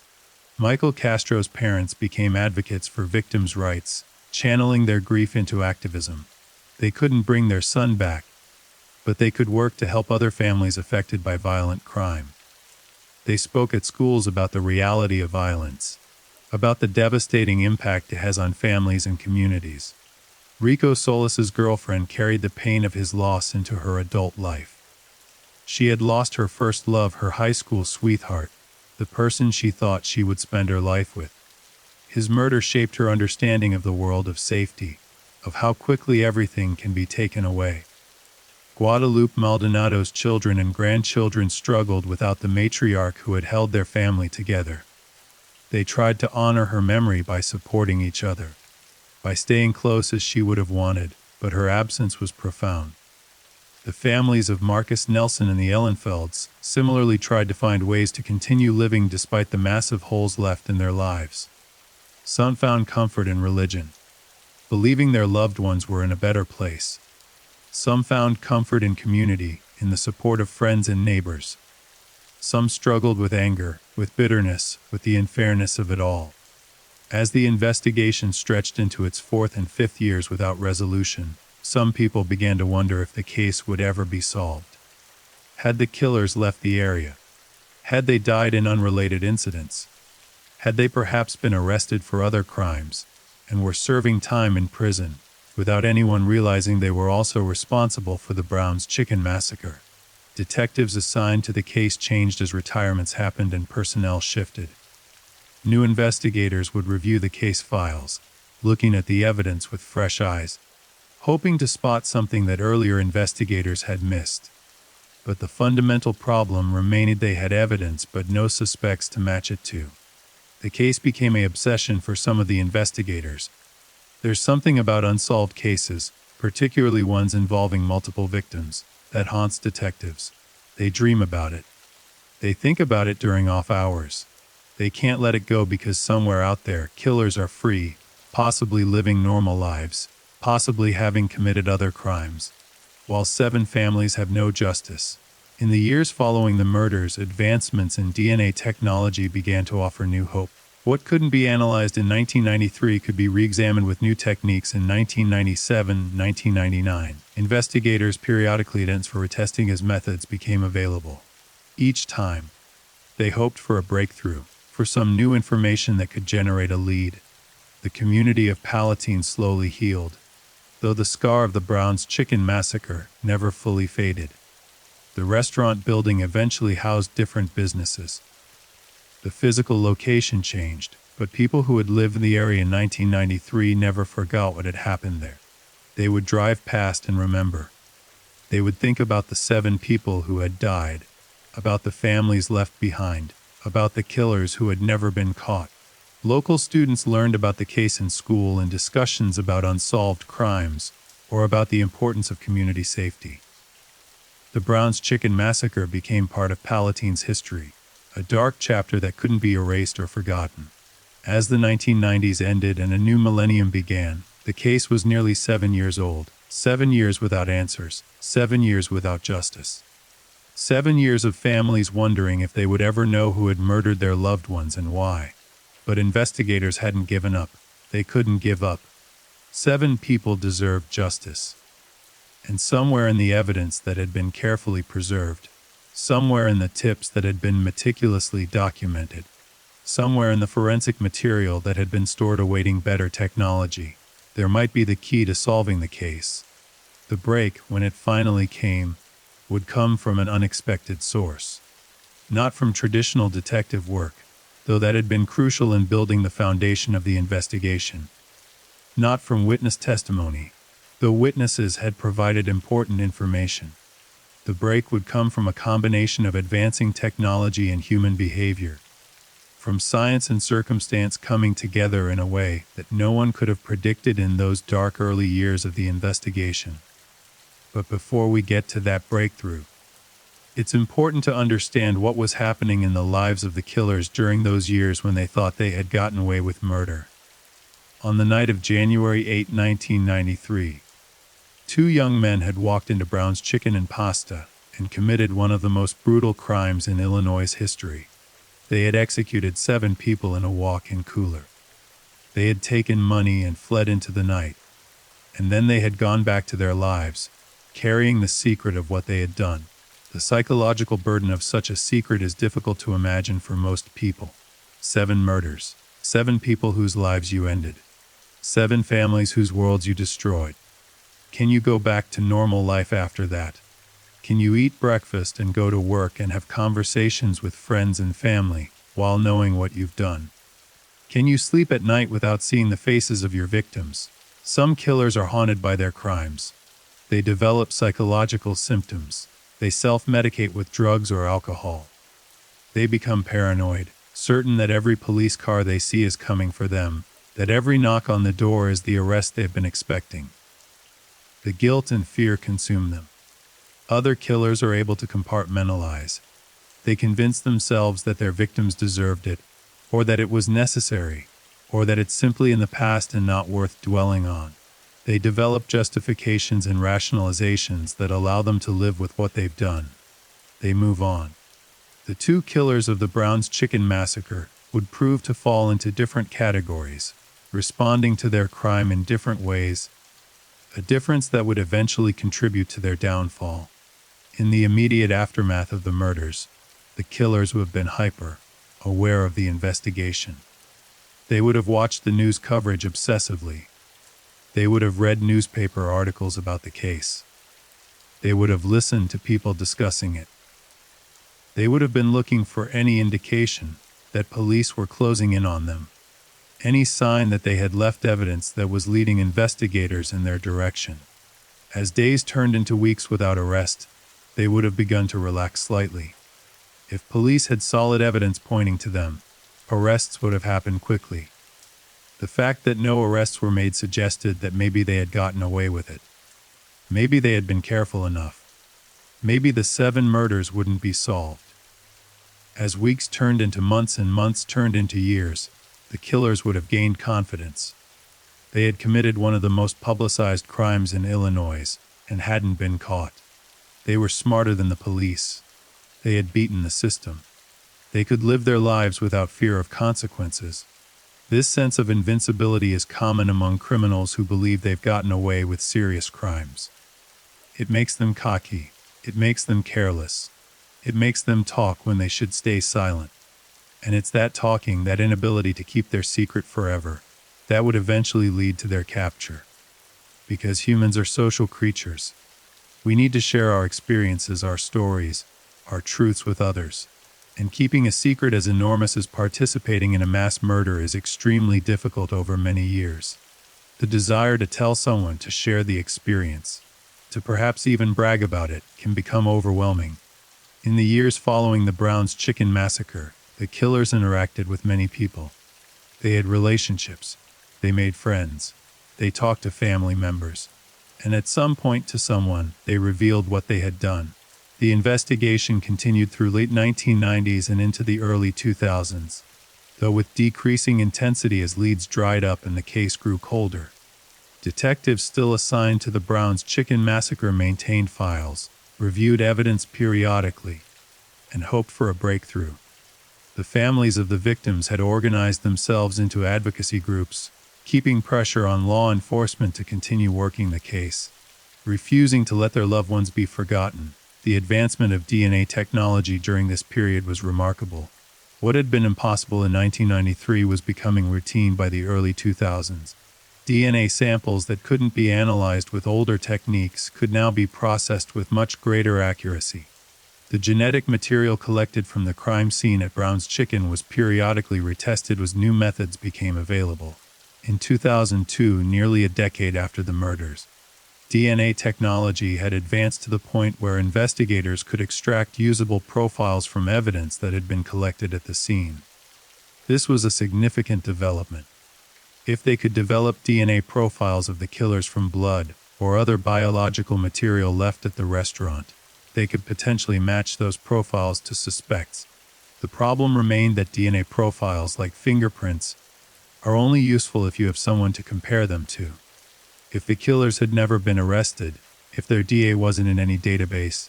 Michael Castro's parents became advocates for victims' rights, channeling their grief into activism. They couldn't bring their son back, but they could work to help other families affected by violent crime. They spoke at schools about the reality of violence, about the devastating impact it has on families and communities. Rico Solis's girlfriend carried the pain of his loss into her adult life. She had lost her first love, her high school sweetheart, the person she thought she would spend her life with. His murder shaped her understanding of the world of safety, of how quickly everything can be taken away. Guadalupe Maldonado's children and grandchildren struggled without the matriarch who had held their family together. They tried to honor her memory by supporting each other, by staying close as she would have wanted, but her absence was profound. The families of Marcus Nelson and the Ellenfelds similarly tried to find ways to continue living despite the massive holes left in their lives. Some found comfort in religion, believing their loved ones were in a better place. Some found comfort in community, in the support of friends and neighbors. Some struggled with anger, with bitterness, with the unfairness of it all. As the investigation stretched into its fourth and fifth years without resolution, some people began to wonder if the case would ever be solved. Had the killers left the area? Had they died in unrelated incidents? Had they perhaps been arrested for other crimes, and were serving time in prison, without anyone realizing they were also responsible for the Brown's Chicken massacre? Detectives assigned to the case changed as retirements happened and personnel shifted. New investigators would review the case files, looking at the evidence with fresh eyes, hoping to spot something that earlier investigators had missed. But the fundamental problem remained: they had evidence but no suspects to match it to. The case became an obsession for some of the investigators. There's something about unsolved cases, particularly ones involving multiple victims, that haunts detectives. They dream about it. They think about it during off hours. They can't let it go because somewhere out there, killers are free, possibly living normal lives, possibly having committed other crimes, while 7 families have no justice. In the years following the murders, advancements in DNA technology began to offer new hope. What couldn't be analyzed in 1993 could be re-examined with new techniques in 1997, 1999. Investigators periodically advanced for retesting as methods became available. Each time, they hoped for a breakthrough, for some new information that could generate a lead. The community of Palatine slowly healed, though the scar of the Brown's Chicken massacre never fully faded. The restaurant building eventually housed different businesses. The physical location changed, but people who had lived in the area in 1993 never forgot what had happened there. They would drive past and remember. They would think about the 7 people who had died, about the families left behind, about the killers who had never been caught. Local students learned about the case in school in discussions about unsolved crimes, or about the importance of community safety. The Brown's Chicken massacre became part of Palatine's history, a dark chapter that couldn't be erased or forgotten. As the 1990s ended and a new millennium began, the case was nearly 7 years old. 7 years without answers, 7 years without justice. 7 years of families wondering if they would ever know who had murdered their loved ones and why. But investigators hadn't given up. They couldn't give up. 7 people deserved justice. And somewhere in the evidence that had been carefully preserved, somewhere in the tips that had been meticulously documented, somewhere in the forensic material that had been stored awaiting better technology, there might be the key to solving the case. The break, when it finally came, would come from an unexpected source. Not from traditional detective work, though that had been crucial in building the foundation of the investigation. Not from witness testimony, though witnesses had provided important information. The break would come from a combination of advancing technology and human behavior, from science and circumstance coming together in a way that no one could have predicted in those dark early years of the investigation. But before we get to that breakthrough, it's important to understand what was happening in the lives of the killers during those years when they thought they had gotten away with murder. On the night of January 8, 1993, two young men had walked into Brown's Chicken and Pasta and committed one of the most brutal crimes in Illinois' history. They had executed 7 people in a walk-in cooler. They had taken money and fled into the night, and then they had gone back to their lives, carrying the secret of what they had done. The psychological burden of such a secret is difficult to imagine for most people. 7 murders, 7 people whose lives you ended, 7 families whose worlds you destroyed. Can you go back to normal life after that? Can you eat breakfast and go to work and have conversations with friends and family while knowing what you've done? Can you sleep at night without seeing the faces of your victims? Some killers are haunted by their crimes. They develop psychological symptoms. They self-medicate with drugs or alcohol. They become paranoid, certain that every police car they see is coming for them, that every knock on the door is the arrest they've been expecting. The guilt and fear consume them. Other killers are able to compartmentalize. They convince themselves that their victims deserved it, or that it was necessary, or that it's simply in the past and not worth dwelling on. They develop justifications and rationalizations that allow them to live with what they've done. They move on. The 2 killers of the Brown's Chicken massacre would prove to fall into different categories, responding to their crime in different ways, a difference that would eventually contribute to their downfall. In the immediate aftermath of the murders, the killers would have been hyper, aware of the investigation. They would have watched the news coverage obsessively. They would have read newspaper articles about the case. They would have listened to people discussing it. They would have been looking for any indication that police were closing in on them, any sign that they had left evidence that was leading investigators in their direction. As days turned into weeks without arrest, they would have begun to relax slightly. If police had solid evidence pointing to them, arrests would have happened quickly. The fact that no arrests were made suggested that maybe they had gotten away with it. Maybe they had been careful enough. Maybe the 7 murders wouldn't be solved. As weeks turned into months and months turned into years, the killers would have gained confidence. They had committed one of the most publicized crimes in Illinois and hadn't been caught. They were smarter than the police. They had beaten the system. They could live their lives without fear of consequences. This sense of invincibility is common among criminals who believe they've gotten away with serious crimes. It makes them cocky. It makes them careless. It makes them talk when they should stay silent. And it's that talking, that inability to keep their secret forever, that would eventually lead to their capture. Because humans are social creatures. We need to share our experiences, our stories, our truths with others. And keeping a secret as enormous as participating in a mass murder is extremely difficult over many years. The desire to tell someone, to share the experience, to perhaps even brag about it, can become overwhelming. In the years following the Brown's Chicken massacre, the killers interacted with many people. They had relationships. They made friends. They talked to family members. And at some point to someone, they revealed what they had done. The investigation continued through late 1990s and into the early 2000s, though with decreasing intensity as leads dried up and the case grew colder. Detectives still assigned to the Brown's Chicken massacre maintained files, reviewed evidence periodically, and hoped for a breakthrough. The families of the victims had organized themselves into advocacy groups, keeping pressure on law enforcement to continue working the case, refusing to let their loved ones be forgotten. The advancement of DNA technology during this period was remarkable. What had been impossible in 1993 was becoming routine by the early 2000s. DNA samples that couldn't be analyzed with older techniques could now be processed with much greater accuracy. The genetic material collected from the crime scene at Brown's Chicken was periodically retested as new methods became available. In 2002, nearly a decade after the murders, DNA technology had advanced to the point where investigators could extract usable profiles from evidence that had been collected at the scene. This was a significant development. If they could develop DNA profiles of the killers from blood or other biological material left at the restaurant, they could potentially match those profiles to suspects. The problem remained that DNA profiles, like fingerprints, are only useful if you have someone to compare them to. If the killers had never been arrested, if their DNA wasn't in any database,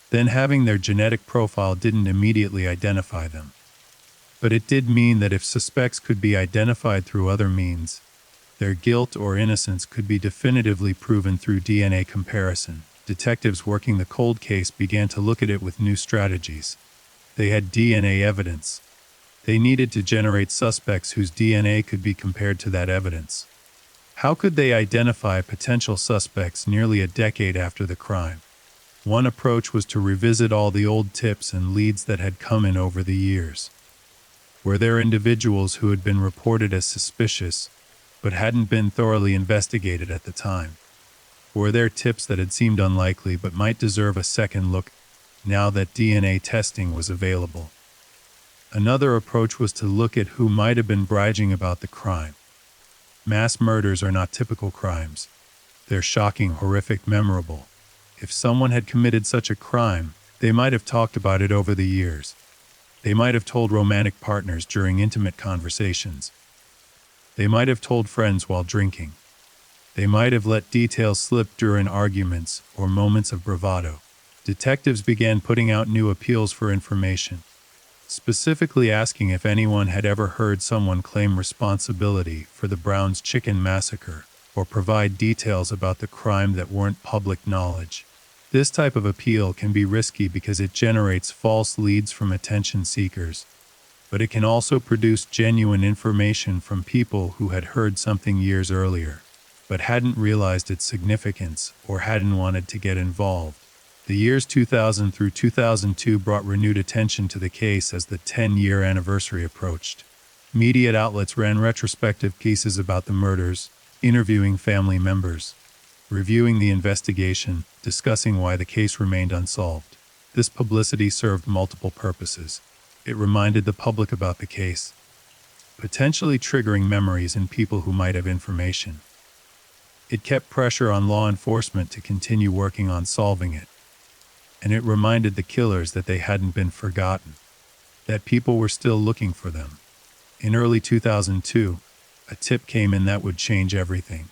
then having their genetic profile didn't immediately identify them. But it did mean that if suspects could be identified through other means, their guilt or innocence could be definitively proven through DNA comparison. Detectives working the cold case began to look at it with new strategies. They had DNA evidence. They needed to generate suspects whose DNA could be compared to that evidence. How could they identify potential suspects nearly a decade after the crime? One approach was to revisit all the old tips and leads that had come in over the years. Were there individuals who had been reported as suspicious, but hadn't been thoroughly investigated at the time? Were there tips that had seemed unlikely but might deserve a second look now that DNA testing was available? Another approach was to look at who might have been bragging about the crime. Mass murders are not typical crimes. They're shocking, horrific, memorable. If someone had committed such a crime, they might have talked about it over the years. They might have told romantic partners during intimate conversations. They might have told friends while drinking. They might have let details slip during arguments or moments of bravado. Detectives began putting out new appeals for information, specifically asking if anyone had ever heard someone claim responsibility for the Brown's Chicken massacre or provide details about the crime that weren't public knowledge. This type of appeal can be risky because it generates false leads from attention seekers, but it can also produce genuine information from people who had heard something years earlier, but hadn't realized its significance or hadn't wanted to get involved. The years 2000 through 2002 brought renewed attention to the case as the 10-year anniversary approached. Media outlets ran retrospective pieces about the murders, interviewing family members, reviewing the investigation, discussing why the case remained unsolved. This publicity served multiple purposes. It reminded the public about the case, potentially triggering memories in people who might have information. It kept pressure on law enforcement to continue working on solving it. And it reminded the killers that they hadn't been forgotten, that people were still looking for them. In early 2002, a tip came in that would change everything.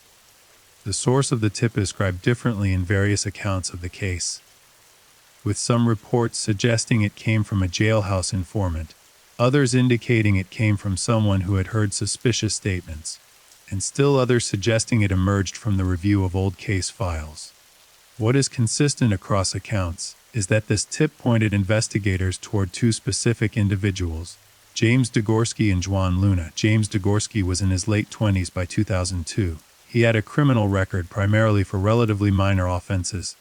The source of the tip is described differently in various accounts of the case, with some reports suggesting it came from a jailhouse informant, others indicating it came from someone who had heard suspicious statements, and still others suggesting it emerged from the review of old case files. What is consistent across accounts is that this tip pointed investigators toward two specific individuals, James Degorski and Joan Luna. James Degorski was in his late 20s by 2002. He had a criminal record primarily for relatively minor offenses,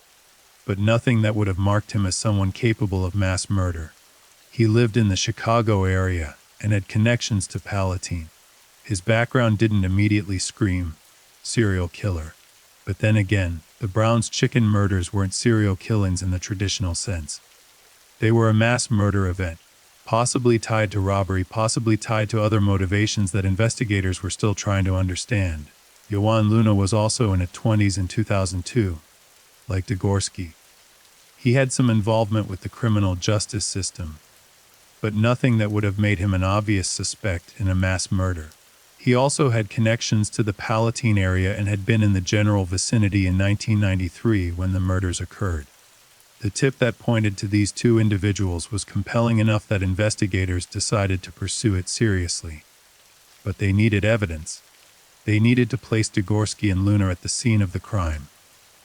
but nothing that would have marked him as someone capable of mass murder. He lived in the Chicago area and had connections to Palatine. His background didn't immediately scream serial killer. But then again, the Brown's Chicken murders weren't serial killings in the traditional sense. They were a mass murder event, possibly tied to robbery, possibly tied to other motivations that investigators were still trying to understand. Joan Luna was also in his 20s in 2002, like Degorski. He had some involvement with the criminal justice system, but nothing that would have made him an obvious suspect in a mass murder. He also had connections to the Palatine area and had been in the general vicinity in 1993 when the murders occurred. The tip that pointed to these two individuals was compelling enough that investigators decided to pursue it seriously. But they needed evidence. They needed to place Degorski and Luna at the scene of the crime.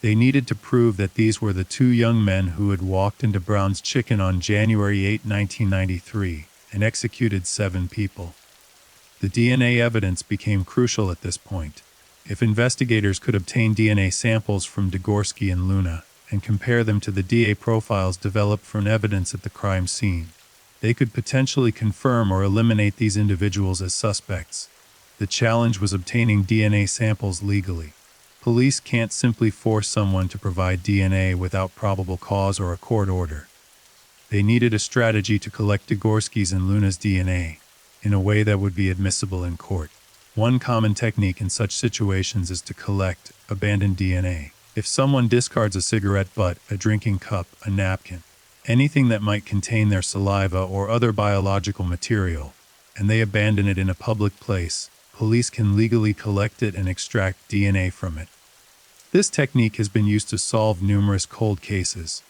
They needed to prove that these were the two young men who had walked into Brown's Chicken on January 8, 1993, and executed 7 people. The DNA evidence became crucial at this point. If investigators could obtain DNA samples from Degorski and Luna, and compare them to the DNA profiles developed from evidence at the crime scene. They could potentially confirm or eliminate these individuals as suspects. The challenge was obtaining DNA samples legally. Police can't simply force someone to provide DNA without probable cause or a court order. They needed a strategy to collect Degorski's and Luna's DNA in a way that would be admissible in court. One common technique in such situations is to collect abandoned DNA. If someone discards a cigarette butt, a drinking cup, a napkin, anything that might contain their saliva or other biological material, and they abandon it in a public place, police can legally collect it and extract DNA from it. This technique has been used to solve numerous cold cases.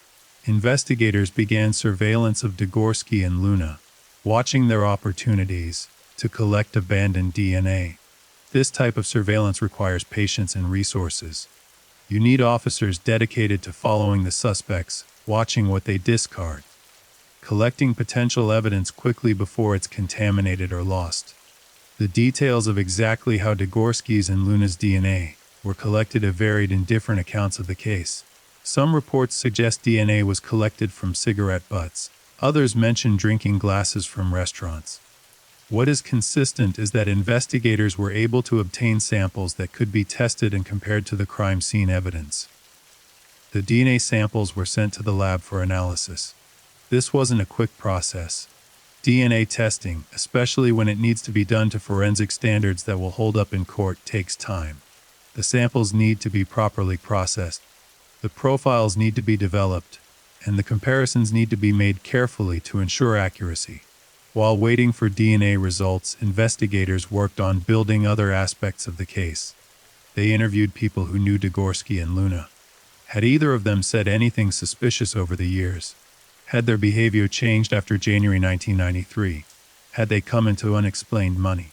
Investigators began surveillance of Degorski and Luna, watching their opportunities to collect abandoned DNA. This type of surveillance requires patience and resources. You need officers dedicated to following the suspects, watching what they discard, collecting potential evidence quickly before it's contaminated or lost. The details of exactly how Degorski's and Luna's DNA were collected have varied in different accounts of the case. Some reports suggest DNA was collected from cigarette butts. Others mention drinking glasses from restaurants. What is consistent is that investigators were able to obtain samples that could be tested and compared to the crime scene evidence. The DNA samples were sent to the lab for analysis. This wasn't a quick process. DNA testing, especially when it needs to be done to forensic standards that will hold up in court, takes time. The samples need to be properly processed. The profiles need to be developed, and the comparisons need to be made carefully to ensure accuracy. While waiting for DNA results, investigators worked on building other aspects of the case. They interviewed people who knew Degorski and Luna. Had either of them said anything suspicious over the years? Had their behavior changed after January 1993? Had they come into unexplained money?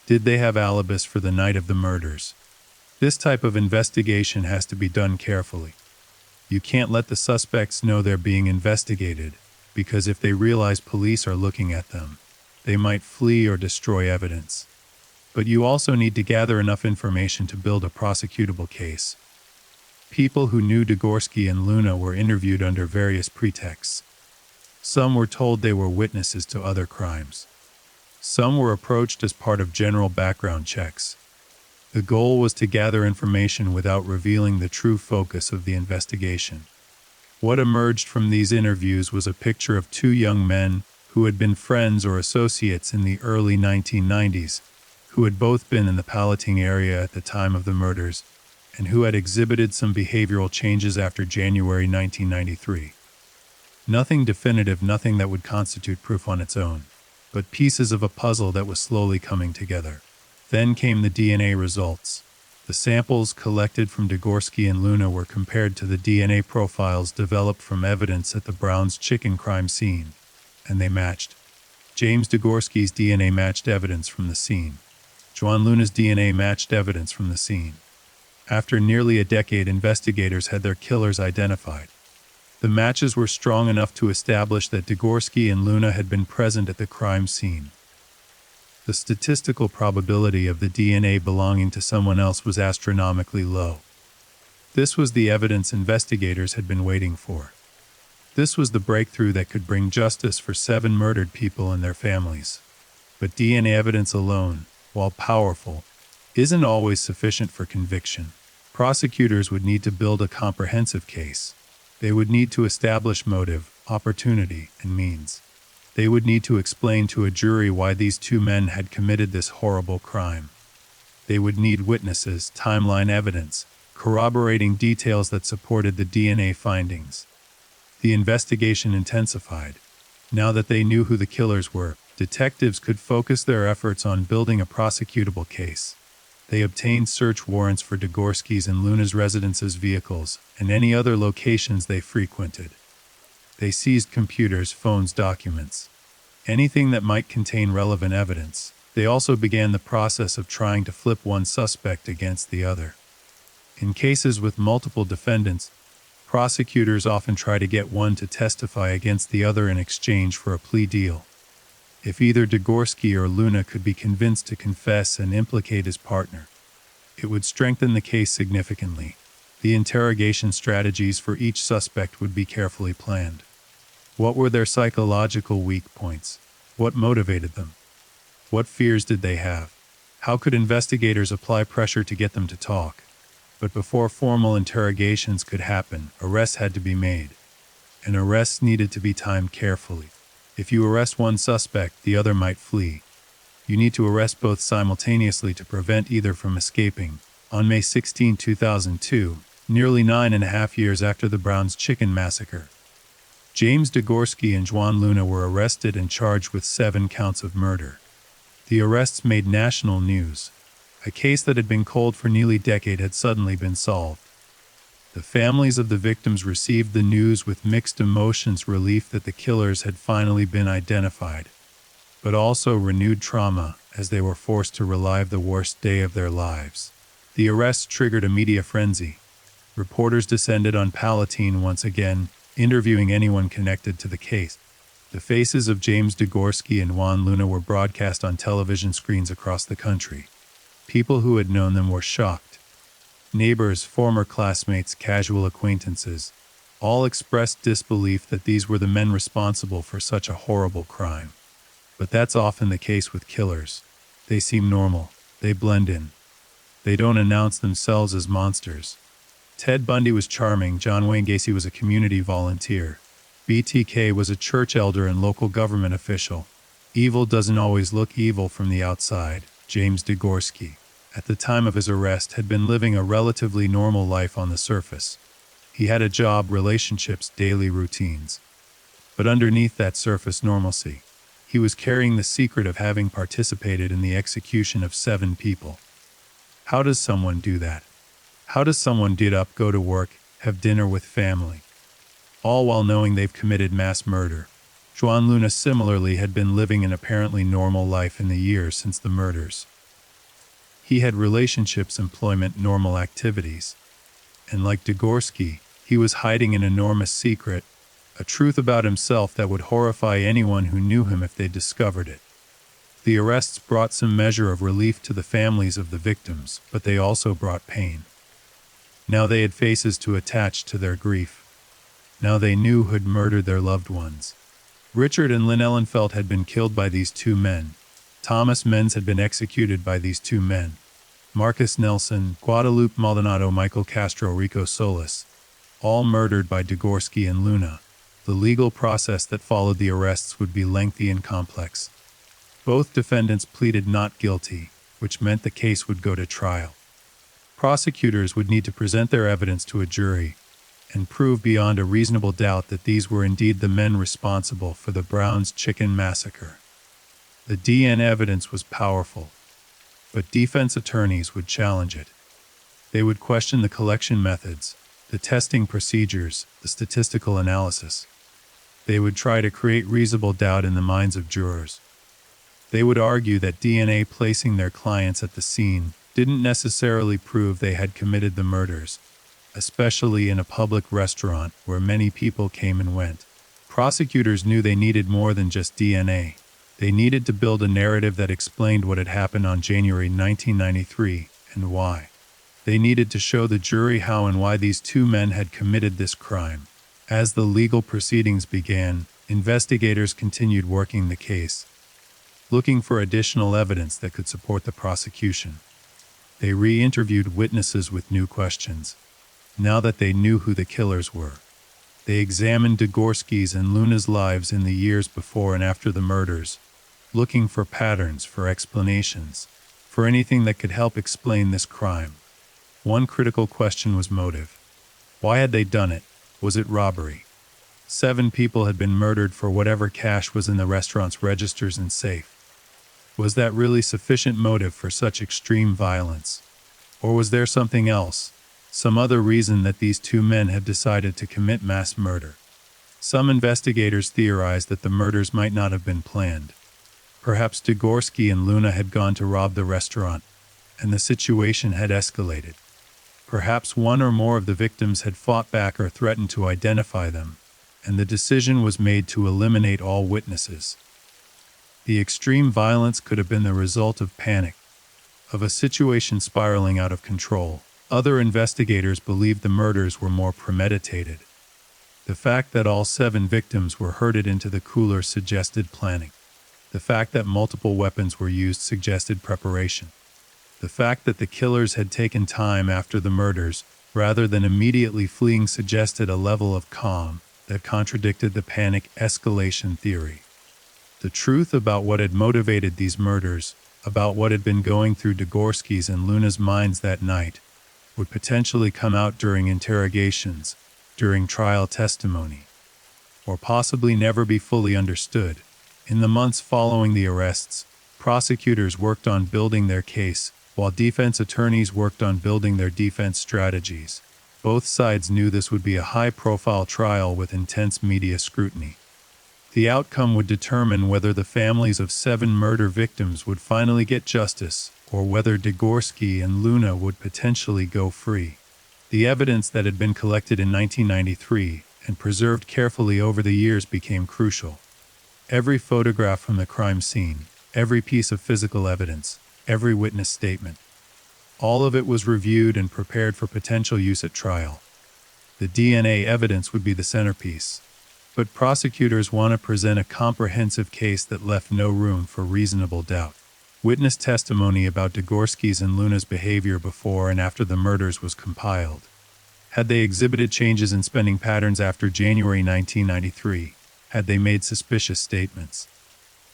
Did they have alibis for the night of the murders? This type of investigation has to be done carefully. You can't let the suspects know they're being investigated, because if they realize police are looking at them, they might flee or destroy evidence. But you also need to gather enough information to build a prosecutable case. People who knew Degorski and Luna were interviewed under various pretexts. Some were told they were witnesses to other crimes. Some were approached as part of general background checks. The goal was to gather information without revealing the true focus of the investigation. What emerged from these interviews was a picture of two young men who had been friends or associates in the early 1990s, who had both been in the Palatine area at the time of the murders, and who had exhibited some behavioral changes after January 1993. Nothing definitive, nothing that would constitute proof on its own, but pieces of a puzzle that was slowly coming together. Then came the DNA results. The samples collected from Degorski and Luna were compared to the DNA profiles developed from evidence at the Brown's Chicken crime scene, and they matched. James Degorski's DNA matched evidence from the scene. Joan Luna's DNA matched evidence from the scene. After nearly a decade, investigators had their killers identified. The matches were strong enough to establish that Degorski and Luna had been present at the crime scene. The statistical probability of the DNA belonging to someone else was astronomically low. This was the evidence investigators had been waiting for. This was the breakthrough that could bring justice for 7 murdered people and their families. But DNA evidence alone, while powerful, isn't always sufficient for conviction. Prosecutors would need to build a comprehensive case. They would need to establish motive, opportunity, and means. They would need to explain to a jury why these two men had committed this horrible crime. They would need witnesses, timeline evidence, corroborating details that supported the DNA findings. The investigation intensified. Now that they knew who the killers were, detectives could focus their efforts on building a prosecutable case. They obtained search warrants for Degorski's and Luna's residences, vehicles, and any other locations they frequented. They seized computers, phones, documents, anything that might contain relevant evidence. They also began the process of trying to flip one suspect against the other. In cases with multiple defendants, prosecutors often try to get one to testify against the other in exchange for a plea deal. If either Degorski or Luna could be convinced to confess and implicate his partner, it would strengthen the case significantly. The interrogation strategies for each suspect would be carefully planned. What were their psychological weak points? What motivated them? What fears did they have? How could investigators apply pressure to get them to talk? But before formal interrogations could happen, arrests had to be made. And arrests needed to be timed carefully. If you arrest one suspect, the other might flee. You need to arrest both simultaneously to prevent either from escaping. On May 16, 2002, nearly 9.5 years after the Brown's Chicken Massacre, James Degorski and Juan Luna were arrested and charged with 7 counts of murder. The arrests made national news. A case that had been cold for nearly a decade had suddenly been solved. The families of the victims received the news with mixed emotions: relief that the killers had finally been identified, but also renewed trauma as they were forced to relive the worst day of their lives. The arrests triggered a media frenzy. Reporters descended on Palatine once again, interviewing anyone connected to the case. The faces of James Degorski and Juan Luna were broadcast on television screens across the country. People who had known them were shocked. Neighbors, former classmates, casual acquaintances, all expressed disbelief that these were the men responsible for such a horrible crime. But that's often the case with killers. They seem normal. They blend in. They don't announce themselves as monsters. Ted Bundy was charming. John Wayne Gacy was a community volunteer. BTK was a church elder and local government official. Evil doesn't always look evil from the outside. James Degorski, at the time of his arrest, had been living a relatively normal life on the surface. He had a job, relationships, daily routines. But underneath that surface normalcy, he was carrying the secret of having participated in the execution of 7 people. How does someone do that? How does someone get up, go to work, have dinner with family, all while knowing they've committed mass murder? Juan Luna similarly had been living an apparently normal life in the years since the murders. He had relationships, employment, normal activities. And like Degorski, he was hiding an enormous secret, a truth about himself that would horrify anyone who knew him if they discovered it. The arrests brought some measure of relief to the families of the victims, but they also brought pain. Now they had faces to attach to their grief. Now they knew who had murdered their loved ones. Richard and Lynn Ellenfelt had been killed by these 2 men. Thomas Menz had been executed by these 2 men. Marcus Nelson, Guadalupe Maldonado, Michael Castro, Rico Solis, all murdered by Degorski and Luna. The legal process that followed the arrests would be lengthy and complex. Both defendants pleaded not guilty, which meant the case would go to trial. Prosecutors would need to present their evidence to a jury and prove beyond a reasonable doubt that these were indeed the men responsible for the Brown's Chicken Massacre. The DNA evidence was powerful, but defense attorneys would challenge it. They would question the collection methods, the testing procedures, the statistical analysis. They would try to create reasonable doubt in the minds of jurors. They would argue that DNA placing their clients at the scene didn't necessarily prove they had committed the murders, especially in a public restaurant where many people came and went. Prosecutors knew they needed more than just DNA. They needed to build a narrative that explained what had happened on January 1993 and why. They needed to show the jury how and why these 2 men had committed this crime. As the legal proceedings began, investigators continued working the case, looking for additional evidence that could support the prosecution. They re-interviewed witnesses with new questions. Now that they knew who the killers were, they examined Degorski's and Luna's lives in the years before and after the murders, looking for patterns, for explanations, for anything that could help explain this crime. One critical question was motive. Why had they done it? Was it robbery? 7 people had been murdered for whatever cash was in the restaurant's registers and safe. Was that really sufficient motive for such extreme violence? Or was there something else? Some other reason that these 2 men had decided to commit mass murder? Some investigators theorized that the murders might not have been planned. Perhaps Degorski and Luna had gone to rob the restaurant, and the situation had escalated. Perhaps one or more of the victims had fought back or threatened to identify them, and the decision was made to eliminate all witnesses. The extreme violence could have been the result of panic, of a situation spiraling out of control. Other investigators believed the murders were more premeditated. The fact that all 7 victims were herded into the cooler suggested planning. The fact that multiple weapons were used suggested preparation. The fact that the killers had taken time after the murders, rather than immediately fleeing, suggested a level of calm that contradicted the panic escalation theory. The truth about what had motivated these murders, about what had been going through Degorski's and Luna's minds that night, would potentially come out during interrogations, during trial testimony, or possibly never be fully understood. In the months following the arrests, prosecutors worked on building their case, while defense attorneys worked on building their defense strategies. Both sides knew this would be a high-profile trial with intense media scrutiny. The outcome would determine whether the families of 7 murder victims would finally get justice, or whether Degorski and Luna would potentially go free. The evidence that had been collected in 1993 and preserved carefully over the years became crucial. Every photograph from the crime scene, every piece of physical evidence, every witness statement. All of it was reviewed and prepared for potential use at trial. The DNA evidence would be the centerpiece. But prosecutors want to present a comprehensive case that left no room for reasonable doubt. Witness testimony about Degorski's and Luna's behavior before and after the murders was compiled. Had they exhibited changes in spending patterns after January 1993? Had they made suspicious statements?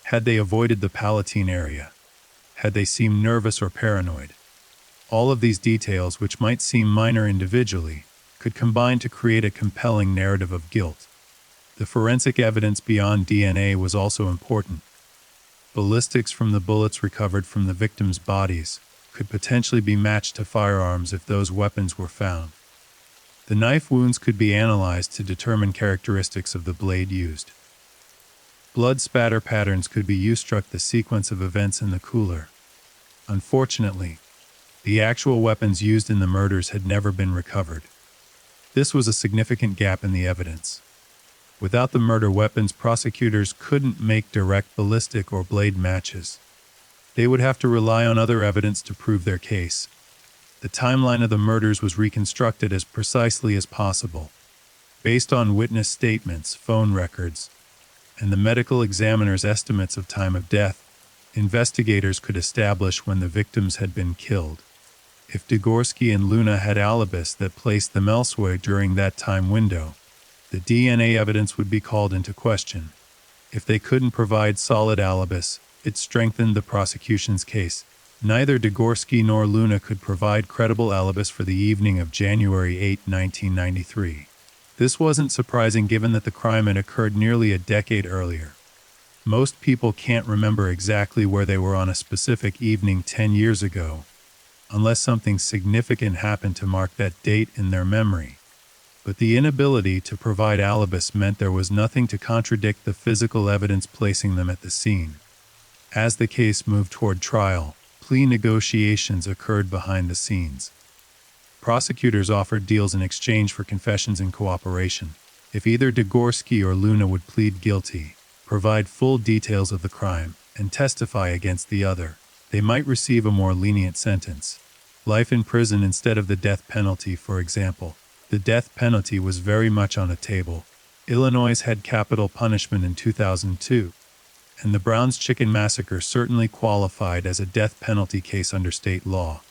Had they avoided the Palatine area? Had they seemed nervous or paranoid? All of these details, which might seem minor individually, could combine to create a compelling narrative of guilt. The forensic evidence beyond DNA was also important. Ballistics from the bullets recovered from the victims' bodies could potentially be matched to firearms if those weapons were found. The knife wounds could be analyzed to determine characteristics of the blade used. Blood spatter patterns could be used to reconstruct the sequence of events in the cooler. Unfortunately, the actual weapons used in the murders had never been recovered. This was a significant gap in the evidence. Without the murder weapons, prosecutors couldn't make direct ballistic or blade matches. They would have to rely on other evidence to prove their case. The timeline of the murders was reconstructed as precisely as possible, based on witness statements, phone records, and the medical examiner's estimates of time of death. Investigators could establish when the victims had been killed. If Degorski and Luna had alibis that placed them elsewhere during that time window, the DNA evidence would be called into question. If they couldn't provide solid alibis, it strengthened the prosecution's case. Neither Degorski nor Luna could provide credible alibis for the evening of January 8, 1993. This wasn't surprising given that the crime had occurred nearly a decade earlier. Most people can't remember exactly where they were on a specific evening 10 years ago, unless something significant happened to mark that date in their memory. But the inability to provide alibis meant there was nothing to contradict the physical evidence placing them at the scene. As the case moved toward trial, plea negotiations occurred behind the scenes. Prosecutors offered deals in exchange for confessions and cooperation. If either Degorski or Luna would plead guilty, provide full details of the crime, and testify against the other, they might receive a more lenient sentence. Life in prison instead of the death penalty, for example. The death penalty was very much on the table. Illinois had capital punishment in 2002, and the Brown's Chicken Massacre certainly qualified as a death penalty case under state law.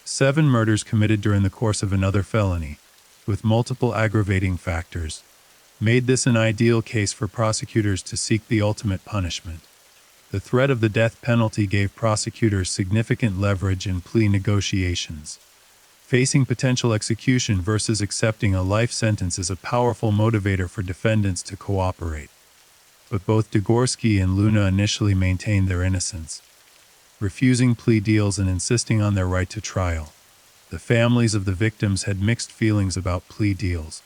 7 murders committed during the course of another felony, with multiple aggravating factors, made this an ideal case for prosecutors to seek the ultimate punishment. The threat of the death penalty gave prosecutors significant leverage in plea negotiations. Facing potential execution versus accepting a life sentence is a powerful motivator for defendants to cooperate. But both Degorski and Luna initially maintained their innocence, refusing plea deals and insisting on their right to trial. The families of the victims had mixed feelings about plea deals.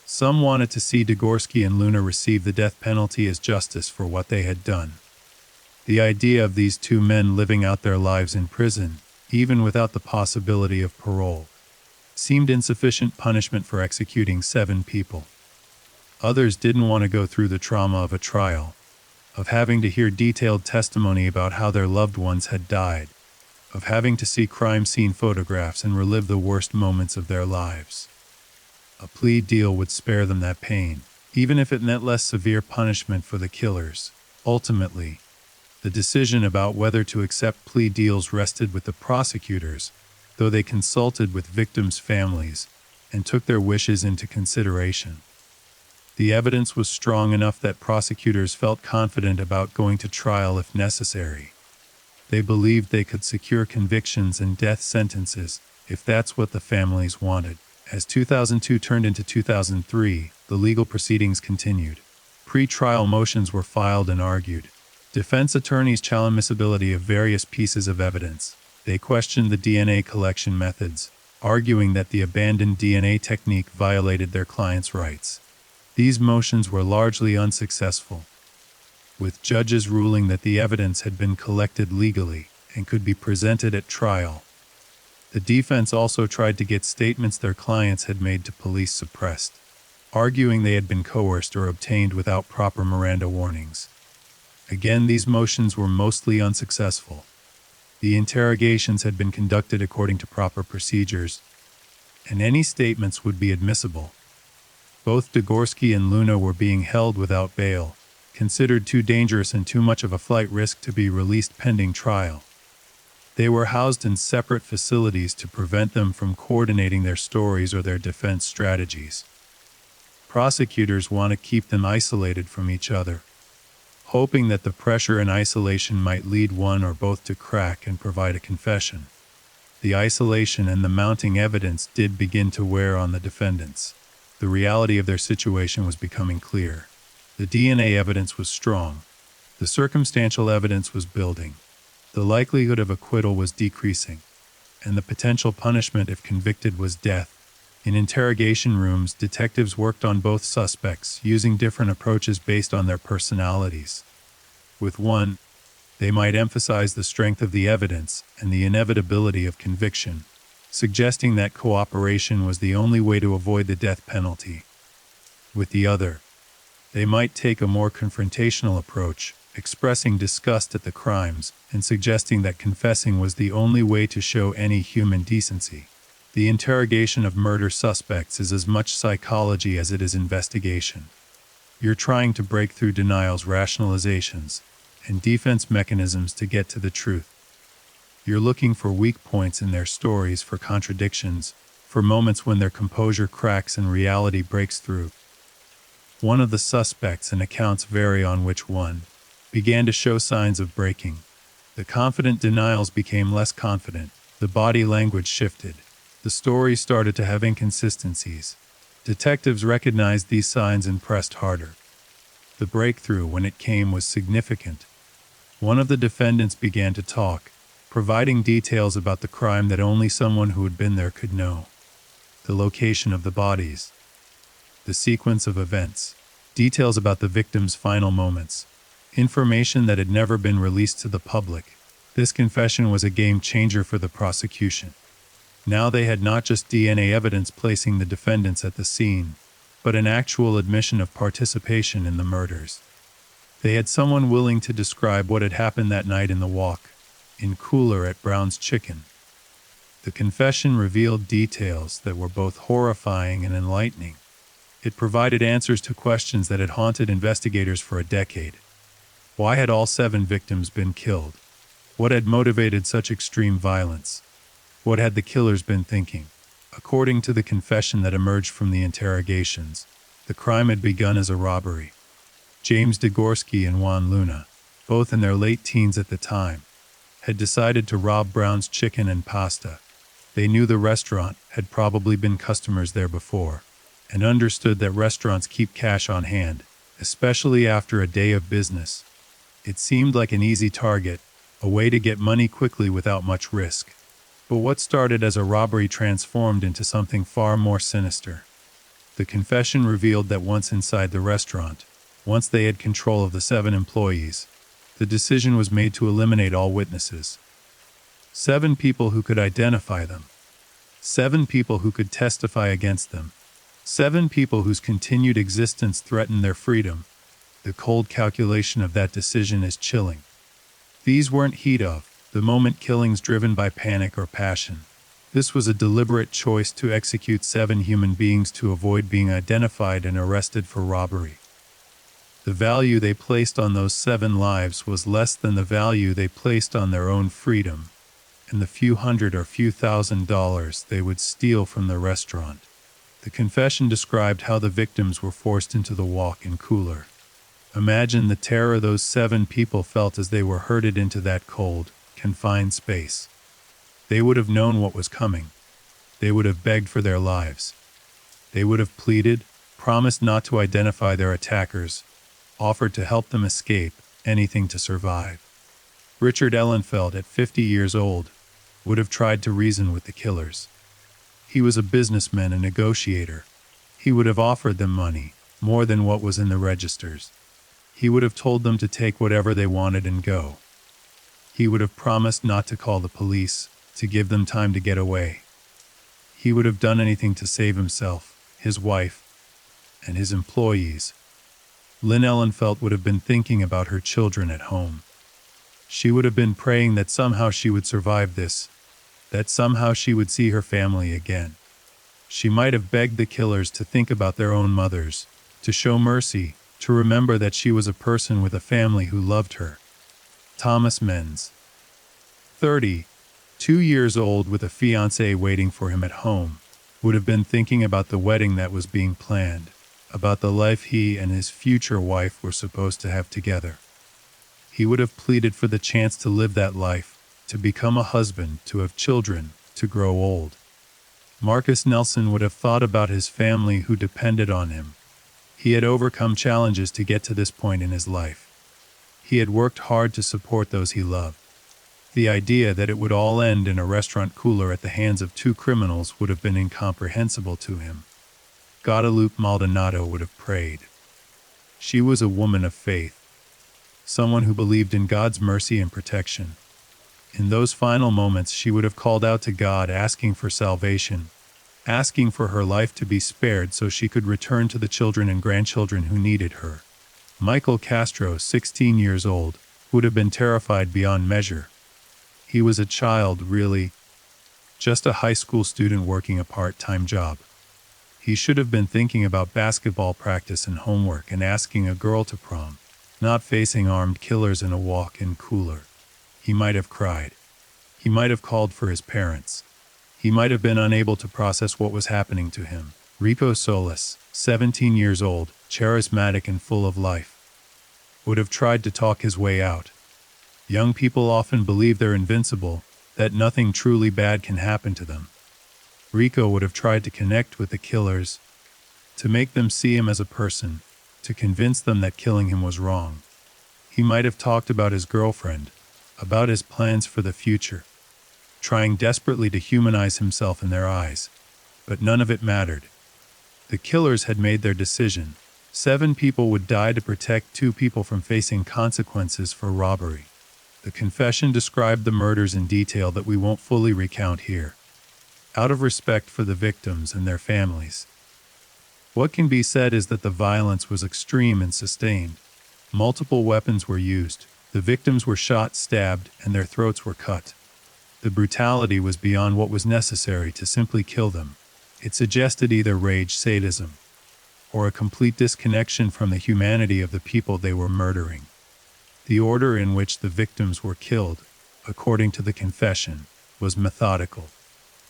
Some wanted to see Degorski and Luna receive the death penalty as justice for what they had done. The idea of these 2 men living out their lives in prison, even without the possibility of parole, seemed insufficient punishment for executing 7 people. Others didn't want to go through the trauma of a trial, of having to hear detailed testimony about how their loved ones had died. of having to see crime scene photographs and relive the worst moments of their lives. A plea deal would spare them that pain, even if it meant less severe punishment for the killers. Ultimately, the decision about whether to accept plea deals rested with the prosecutors, though they consulted with victims' families and took their wishes into consideration. The evidence was strong enough that prosecutors felt confident about going to trial if necessary. They believed they could secure convictions and death sentences if that's what the families wanted. As 2002 turned into 2003, the legal proceedings continued. Pre-trial motions were filed and argued. Defense attorneys challenged admissibility of various pieces of evidence. They questioned the DNA collection methods, arguing that the abandoned DNA technique violated their clients' rights. These motions were largely unsuccessful, with judges ruling that the evidence had been collected legally and could be presented at trial. The defense also tried to get statements their clients had made to police suppressed, arguing they had been coerced or obtained without proper Miranda warnings. Again, these motions were mostly unsuccessful. The interrogations had been conducted according to proper procedures, and any statements would be admissible. Both Degorski and Luna were being held without bail, considered too dangerous and too much of a flight risk to be released pending trial. They were housed in separate facilities to prevent them from coordinating their stories or their defense strategies. Prosecutors want to keep them isolated from each other, hoping that the pressure and isolation might lead one or both to crack and provide a confession. The isolation and the mounting evidence did begin to wear on the defendants. The reality of their situation was becoming clear. The DNA evidence was strong. The circumstantial evidence was building. The likelihood of acquittal was decreasing, and the potential punishment if convicted was death. In interrogation rooms, detectives worked on both suspects, using different approaches based on their personalities. With one, they might emphasize the strength of the evidence and the inevitability of conviction, suggesting that cooperation was the only way to avoid the death penalty. With the other, they might take a more confrontational approach, expressing disgust at the crimes and suggesting that confessing was the only way to show any human decency. The interrogation of murder suspects is as much psychology as it is investigation. You're trying to break through denials, rationalizations, and defense mechanisms to get to the truth. You're looking for weak points in their stories, for contradictions, for moments when their composure cracks and reality breaks through. One of the suspects, and accounts vary on which one, began to show signs of breaking. The confident denials became less confident. The body language shifted. The story started to have inconsistencies. Detectives recognized these signs and pressed harder. The breakthrough, when it came, was significant. One of the defendants began to talk, providing details about the crime that only someone who had been there could know. The location of the bodies, the sequence of events, details about the victim's final moments, information that had never been released to the public. This confession was a game changer for the prosecution. Now they had not just DNA evidence placing the defendants at the scene, but an actual admission of participation in the murders. They had someone willing to describe what had happened that night in the walk, in cooler at Brown's Chicken. The confession revealed details that were both horrifying and enlightening. It provided answers to questions that had haunted investigators for a decade. Why had all 7 victims been killed? What had motivated such extreme violence? What had the killers been thinking? According to the confession that emerged from the interrogations, the crime had begun as a robbery. James Degorski and Juan Luna, both in their late teens at the time, had decided to rob Brown's Chicken and Pasta. They knew the restaurant, had probably been customers there before, and understood that restaurants keep cash on hand, especially after a day of business. It seemed like an easy target, a way to get money quickly without much risk. But what started as a robbery transformed into something far more sinister. The confession revealed that once inside the restaurant, once they had control of the 7 employees, the decision was made to eliminate all witnesses. 7 people who could identify them. 7 people who could testify against them. 7 people whose continued existence threatened their freedom. The cold calculation of that decision is chilling. These weren't heat of, the moment killings driven by panic or passion. This was a deliberate choice to execute 7 human beings to avoid being identified and arrested for robbery. The value they placed on those 7 lives was less than the value they placed on their own freedom and the few hundred or few $1,000s they would steal from the restaurant. The confession described how the victims were forced into the walk-in cooler. Imagine the terror those 7 people felt as they were herded into that cold, confined space. They would have known what was coming. They would have begged for their lives. They would have pleaded, promised not to identify their attackers, offered to help them escape, anything to survive. Richard Ellenfeld, at 50 years old, would have tried to reason with the killers. He was a businessman and negotiator. He would have offered them money, more than what was in the registers. He would have told them to take whatever they wanted and go. He would have promised not to call the police, to give them time to get away. He would have done anything to save himself, his wife, and his employees. Lynn Ellenfeld would have been thinking about her children at home. She would have been praying that somehow she would survive this, that somehow she would see her family again. She might have begged the killers to think about their own mothers, to show mercy, to remember that she was a person with a family who loved her. Thomas Menz, 30, 2 years old with a fiancée waiting for him at home, would have been thinking about the wedding that was being planned, about the life he and his future wife were supposed to have together. He would have pleaded for the chance to live that life, to become a husband, to have children, to grow old. Marcus Nelson would have thought about his family who depended on him. He had overcome challenges to get to this point in his life. He had worked hard to support those he loved. The idea that it would all end in a restaurant cooler at the hands of 2 criminals would have been incomprehensible to him. Guadalupe Maldonado would have prayed. She was a woman of faith, someone who believed in God's mercy and protection. In those final moments, she would have called out to God, asking for salvation, asking for her life to be spared so she could return to the children and grandchildren who needed her. Michael Castro, 16 years old, would have been terrified beyond measure. He was a child, really, just a high school student working a part-time job. He should have been thinking about basketball practice and homework and asking a girl to prom, not facing armed killers in a walk-in cooler. He might have cried. He might have called for his parents. He might have been unable to process what was happening to him. Rico Solis, 17 years old, charismatic and full of life, would have tried to talk his way out. Young people often believe they're invincible, that nothing truly bad can happen to them. Rico would have tried to connect with the killers, to make them see him as a person, to convince them that killing him was wrong. He might have talked about his girlfriend, about his plans for the future, trying desperately to humanize himself in their eyes, but none of it mattered. The killers had made their decision. 7 people would die to protect 2 people from facing consequences for robbery. The confession described the murders in detail that we won't fully recount here, out of respect for the victims and their families. What can be said is that the violence was extreme and sustained. Multiple weapons were used. The victims were shot, stabbed, and their throats were cut. The brutality was beyond what was necessary to simply kill them. It suggested either rage, sadism, or a complete disconnection from the humanity of the people they were murdering. The order in which the victims were killed, according to the confession, was methodical.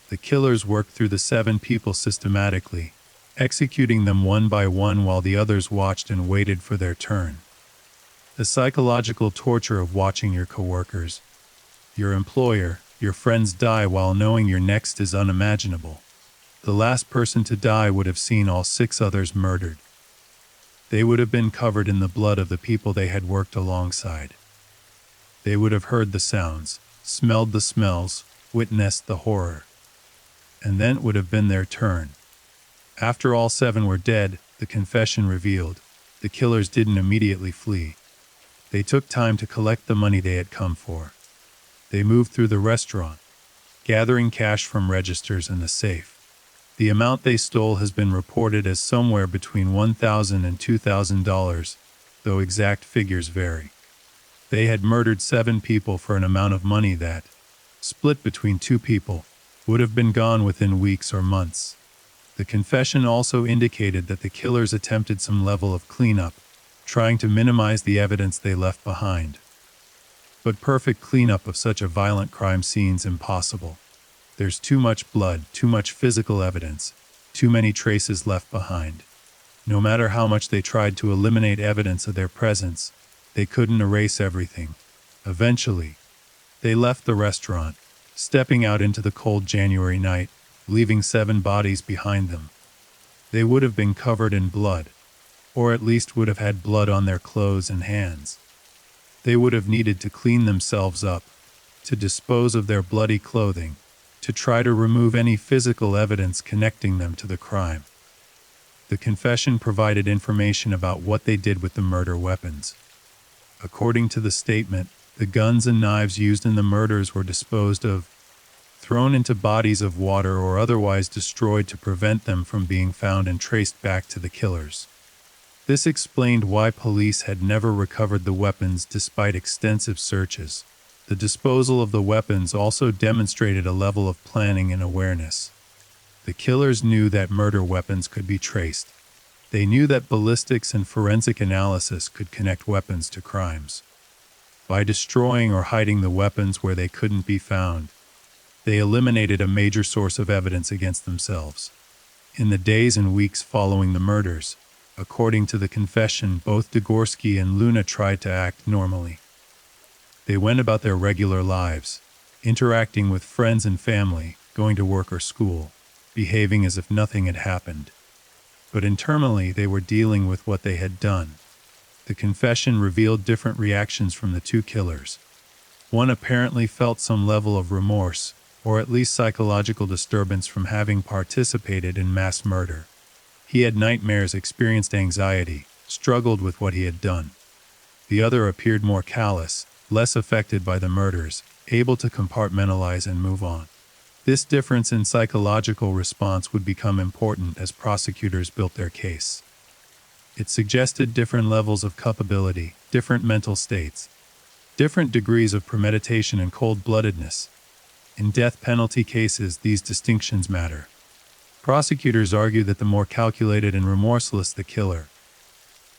The killers worked through the 7 people systematically, executing them one by one while the others watched and waited for their turn. The psychological torture of watching your coworkers, your employer, your friends die while knowing you're next is unimaginable. The last person to die would have seen all 6 others murdered. They would have been covered in the blood of the people they had worked alongside. They would have heard the sounds, smelled the smells, witnessed the horror. And then it would have been their turn. After all 7 were dead, the confession revealed, the killers didn't immediately flee. They took time to collect the money they had come for. They moved through the restaurant, gathering cash from registers in the safe. The amount they stole has been reported as somewhere between $1,000 and $2,000, though exact figures vary. They had murdered 7 people for an amount of money that, split between 2 people, would have been gone within weeks or months. The confession also indicated that the killers attempted some level of cleanup, trying to minimize the evidence they left behind. But perfect cleanup of such a violent crime seems impossible. There's too much blood, too much physical evidence, too many traces left behind. No matter how much they tried to eliminate evidence of their presence, they couldn't erase everything. Eventually, they left the restaurant, stepping out into the cold January night, leaving 7 bodies behind them. They would have been covered in blood, or at least would have had blood on their clothes and hands. They would have needed to clean themselves up, to dispose of their bloody clothing, to try to remove any physical evidence connecting them to the crime. The confession provided information about what they did with the murder weapons. According to the statement, the guns and knives used in the murders were disposed of, thrown into bodies of water, or otherwise destroyed to prevent them from being found and traced back to the killers. This explained why police had never recovered the weapons despite extensive searches. The disposal of the weapons also demonstrated a level of planning and awareness. The killers knew that murder weapons could be traced. They knew that ballistics and forensic analysis could connect weapons to crimes. By destroying or hiding the weapons where they couldn't be found, they eliminated a major source of evidence against themselves. In the days and weeks following the murders, according to the confession, both Degorski and Luna tried to act normally. They went about their regular lives, interacting with friends and family, going to work or school, behaving as if nothing had happened. But internally, they were dealing with what they had done. The confession revealed different reactions from the 2 killers. One apparently felt some level of remorse, or at least psychological disturbance from having participated in mass murder. He had nightmares, experienced anxiety, struggled with what he had done. The other appeared more callous, less affected by the murders, able to compartmentalize and move on. This difference in psychological response would become important as prosecutors built their case. It suggested different levels of culpability, different mental states, different degrees of premeditation and cold-bloodedness. In death penalty cases, these distinctions matter. Prosecutors argue that the more calculated and remorseless the killer,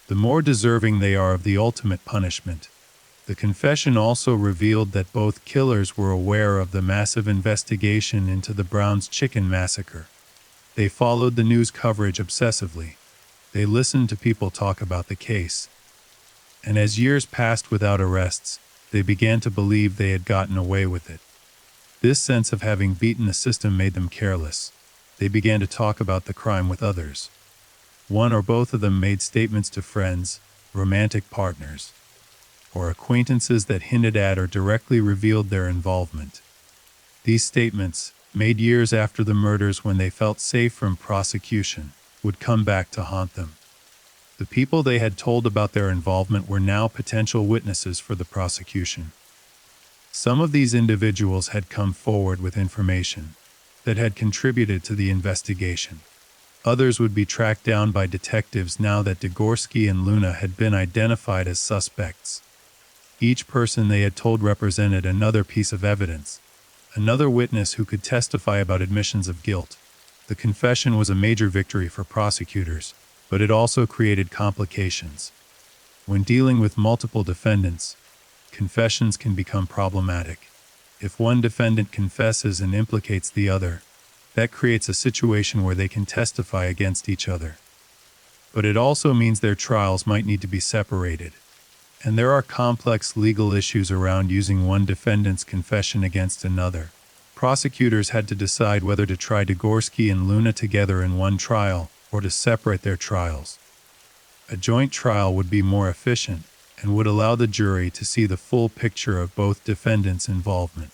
the more deserving they are of the ultimate punishment. The confession also revealed that both killers were aware of the massive investigation into the Brown's Chicken massacre. They followed the news coverage obsessively. They listened to people talk about the case. And as years passed without arrests, they began to believe they had gotten away with it. This sense of having beaten the system made them careless. They began to talk about the crime with others. One or both of them made statements to friends, romantic partners, or acquaintances that hinted at or directly revealed their involvement. These statements, made years after the murders when they felt safe from prosecution, would come back to haunt them. The people they had told about their involvement were now potential witnesses for the prosecution. Some of these individuals had come forward with information that had contributed to the investigation. Others would be tracked down by detectives now that Degorski and Luna had been identified as suspects. Each person they had told represented another piece of evidence, another witness who could testify about admissions of guilt. The confession was a major victory for prosecutors, but it also created complications. When dealing with multiple defendants, confessions can become problematic. If one defendant confesses and implicates the other, that creates a situation where they can testify against each other. But it also means their trials might need to be separated. And there are complex legal issues around using one defendant's confession against another. Prosecutors had to decide whether to try Degorski and Luna together in one trial, or to separate their trials. A joint trial would be more efficient, and would allow the jury to see the full picture of both defendants' involvement.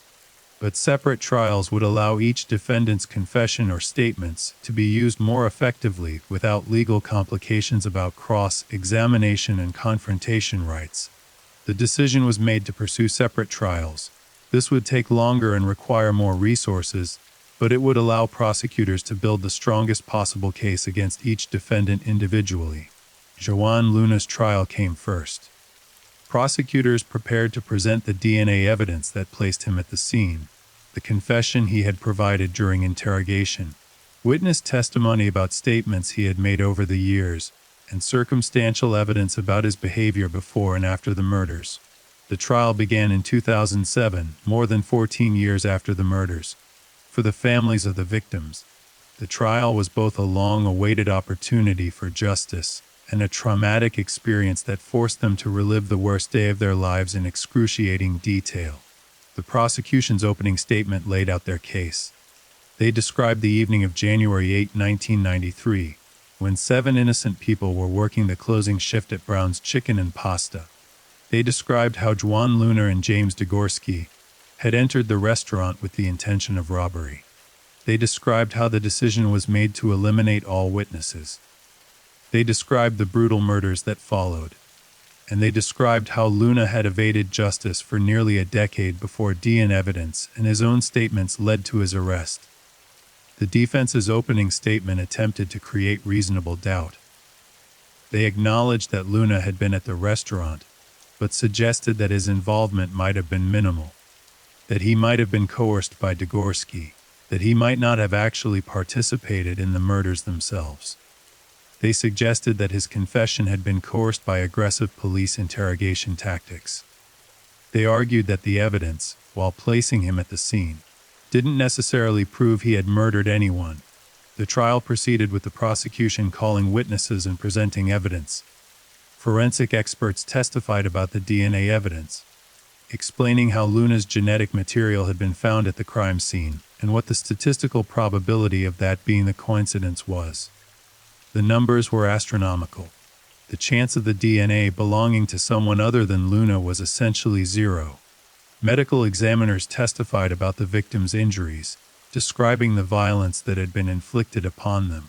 But separate trials would allow each defendant's confession or statements to be used more effectively without legal complications about cross-examination and confrontation rights. The decision was made to pursue separate trials. This would take longer and require more resources, but it would allow prosecutors to build the strongest possible case against each defendant individually. Joan Luna's trial came first. Prosecutors prepared to present the DNA evidence that placed him at the scene, the confession he had provided during interrogation, witness testimony about statements he had made over the years, and circumstantial evidence about his behavior before and after the murders. The trial began in 2007, more than 14 years after the murders. For the families of the victims, the trial was both a long-awaited opportunity for justice and a traumatic experience that forced them to relive the worst day of their lives in excruciating detail. The prosecution's opening statement laid out their case. They described the evening of January 8, 1993, when 7 innocent people were working the closing shift at Brown's Chicken and Pasta. They described how Juan Luna and James Degorski had entered the restaurant with the intention of robbery. They described how the decision was made to eliminate all witnesses. They described the brutal murders that followed. And they described how Luna had evaded justice for nearly a decade before DNA evidence and his own statements led to his arrest. The defense's opening statement attempted to create reasonable doubt. They acknowledged that Luna had been at the restaurant, but suggested that his involvement might have been minimal, that he might have been coerced by Degorski, that he might not have actually participated in the murders themselves. They suggested that his confession had been coerced by aggressive police interrogation tactics. They argued that the evidence, while placing him at the scene, didn't necessarily prove he had murdered anyone. The trial proceeded with the prosecution calling witnesses and presenting evidence. Forensic experts testified about the DNA evidence, explaining how Luna's genetic material had been found at the crime scene and what the statistical probability of that being the coincidence was. The numbers were astronomical. The chance of the DNA belonging to someone other than Luna was essentially zero. Medical examiners testified about the victims' injuries, describing the violence that had been inflicted upon them.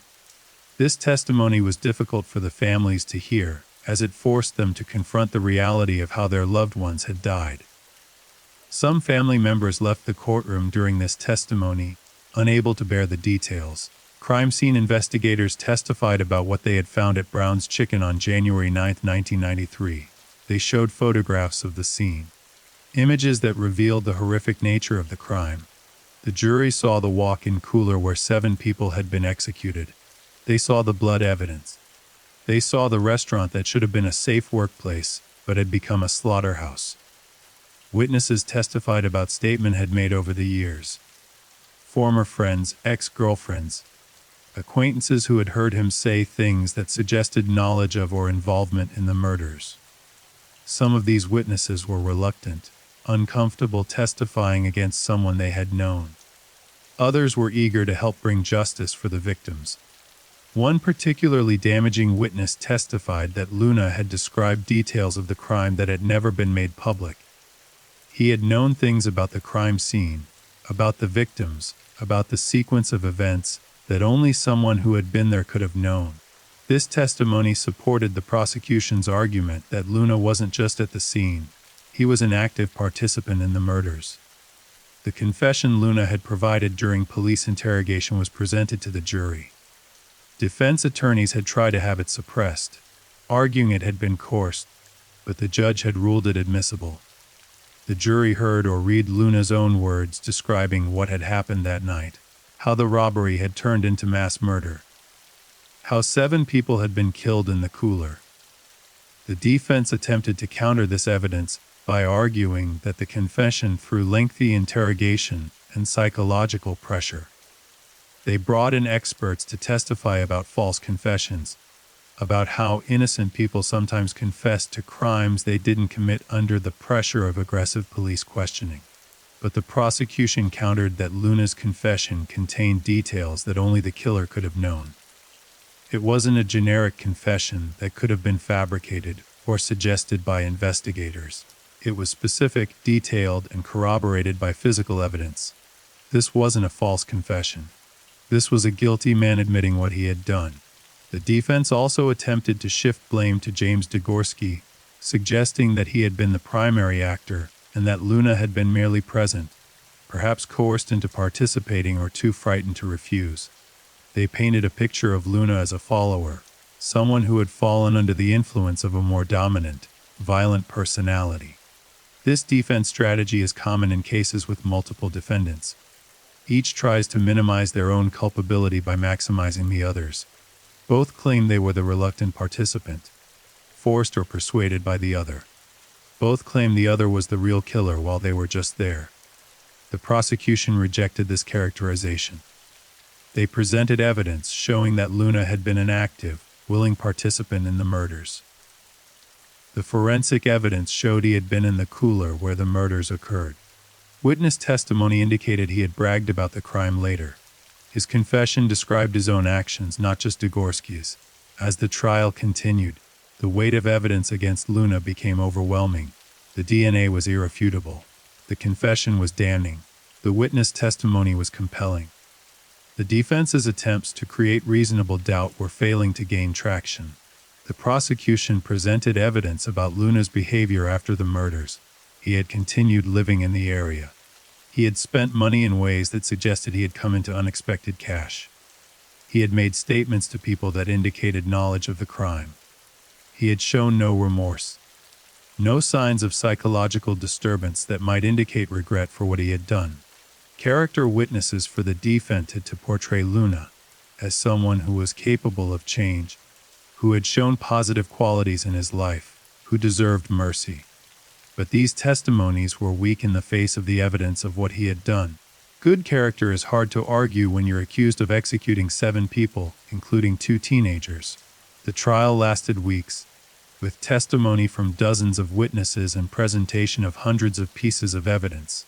This testimony was difficult for the families to hear, as it forced them to confront the reality of how their loved ones had died. Some family members left the courtroom during this testimony, unable to bear the details. Crime scene investigators testified about what they had found at Brown's Chicken on January 9, 1993. They showed photographs of the scene, images that revealed the horrific nature of the crime. The jury saw the walk-in cooler where 7 people had been executed. They saw the blood evidence. They saw the restaurant that should have been a safe workplace, but had become a slaughterhouse. Witnesses testified about statements had made over the years. Former friends, ex-girlfriends, acquaintances who had heard him say things that suggested knowledge of or involvement in the murders. Some of these witnesses were reluctant, uncomfortable testifying against someone they had known. Others were eager to help bring justice for the victims. One particularly damaging witness testified that Luna had described details of the crime that had never been made public. He had known things about the crime scene, about the victims, about the sequence of events that only someone who had been there could have known. This testimony supported the prosecution's argument that Luna wasn't just at the scene, he was an active participant in the murders. The confession Luna had provided during police interrogation was presented to the jury. Defense attorneys had tried to have it suppressed, arguing it had been coerced, but the judge had ruled it admissible. The jury heard or read Luna's own words describing what had happened that night, how the robbery had turned into mass murder, how 7 people had been killed in the cooler. The defense attempted to counter this evidence by arguing that the confession through lengthy interrogation and psychological pressure. They brought in experts to testify about false confessions, about how innocent people sometimes confessed to crimes they didn't commit under the pressure of aggressive police questioning. But the prosecution countered that Luna's confession contained details that only the killer could have known. It wasn't a generic confession that could have been fabricated or suggested by investigators. It was specific, detailed, and corroborated by physical evidence. This wasn't a false confession. This was a guilty man admitting what he had done. The defense also attempted to shift blame to James Degorski, suggesting that he had been the primary actor and that Luna had been merely present, perhaps coerced into participating or too frightened to refuse. They painted a picture of Luna as a follower, someone who had fallen under the influence of a more dominant, violent personality. This defense strategy is common in cases with multiple defendants. Each tries to minimize their own culpability by maximizing the others. Both claim they were the reluctant participant, forced or persuaded by the other. Both claim the other was the real killer while they were just there. The prosecution rejected this characterization. They presented evidence showing that Luna had been an active, willing participant in the murders. The forensic evidence showed he had been in the cooler where the murders occurred. Witness testimony indicated he had bragged about the crime later. His confession described his own actions, not just Degorski's. As the trial continued, the weight of evidence against Luna became overwhelming. The DNA was irrefutable. The confession was damning. The witness testimony was compelling. The defense's attempts to create reasonable doubt were failing to gain traction. The prosecution presented evidence about Luna's behavior after the murders. He had continued living in the area. He had spent money in ways that suggested he had come into unexpected cash. He had made statements to people that indicated knowledge of the crime. He had shown no remorse. No signs of psychological disturbance that might indicate regret for what he had done. Character witnesses for the defense had to portray Luna as someone who was capable of change, who had shown positive qualities in his life, who deserved mercy. But these testimonies were weak in the face of the evidence of what he had done. Good character is hard to argue when you're accused of executing 7 people, including 2 teenagers. The trial lasted weeks, with testimony from dozens of witnesses and presentation of hundreds of pieces of evidence.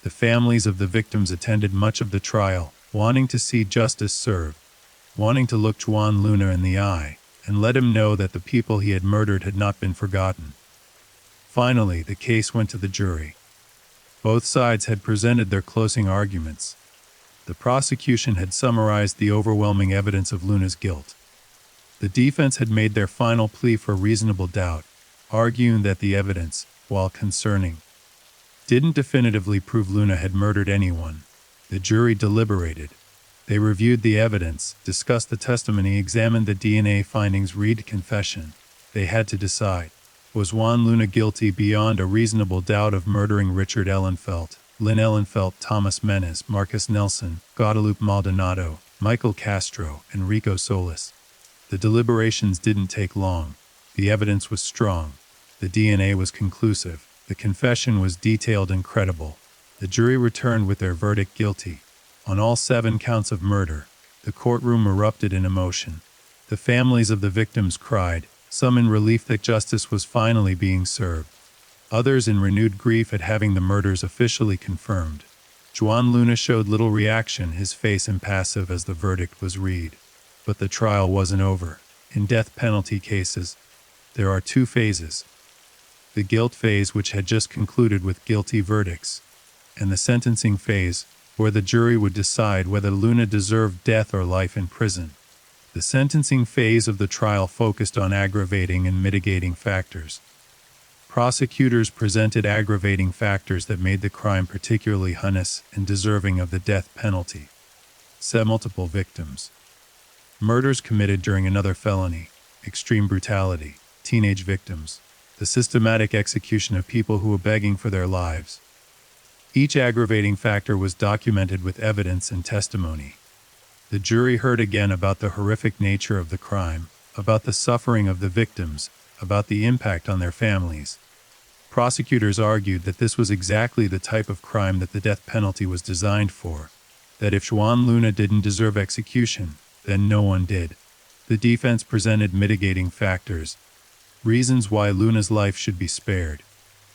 The families of the victims attended much of the trial, wanting to see justice served, wanting to look Juan Luna in the eye, and let him know that the people he had murdered had not been forgotten. Finally, the case went to the jury. Both sides had presented their closing arguments. The prosecution had summarized the overwhelming evidence of Luna's guilt. The defense had made their final plea for reasonable doubt, arguing that the evidence, while concerning, didn't definitively prove Luna had murdered anyone. The jury deliberated. They reviewed the evidence, discussed the testimony, examined the DNA findings, read confession. They had to decide. Was Juan Luna guilty beyond a reasonable doubt of murdering Richard Ellenfelt, Lynn Ellenfelt, Thomas Menes, Marcus Nelson, Guadalupe Maldonado, Michael Castro, and Rico Solis? The deliberations didn't take long. The evidence was strong. The DNA was conclusive. The confession was detailed and credible. The jury returned with their verdict guilty. On all 7 counts of murder, the courtroom erupted in emotion. The families of the victims cried, some in relief that justice was finally being served, others in renewed grief at having the murders officially confirmed. Juan Luna showed little reaction, his face impassive as the verdict was read. But the trial wasn't over. In death penalty cases, there are 2 phases. The guilt phase, which had just concluded with guilty verdicts, and the sentencing phase, where the jury would decide whether Luna deserved death or life in prison. The sentencing phase of the trial focused on aggravating and mitigating factors. Prosecutors presented aggravating factors that made the crime particularly heinous and deserving of the death penalty. Multiple victims. Murders committed during another felony, extreme brutality, teenage victims, the systematic execution of people who were begging for their lives. Each aggravating factor was documented with evidence and testimony. The jury heard again about the horrific nature of the crime, about the suffering of the victims, about the impact on their families. Prosecutors argued that this was exactly the type of crime that the death penalty was designed for, that if Juan Luna didn't deserve execution, then no one did. The defense presented mitigating factors, reasons why Luna's life should be spared.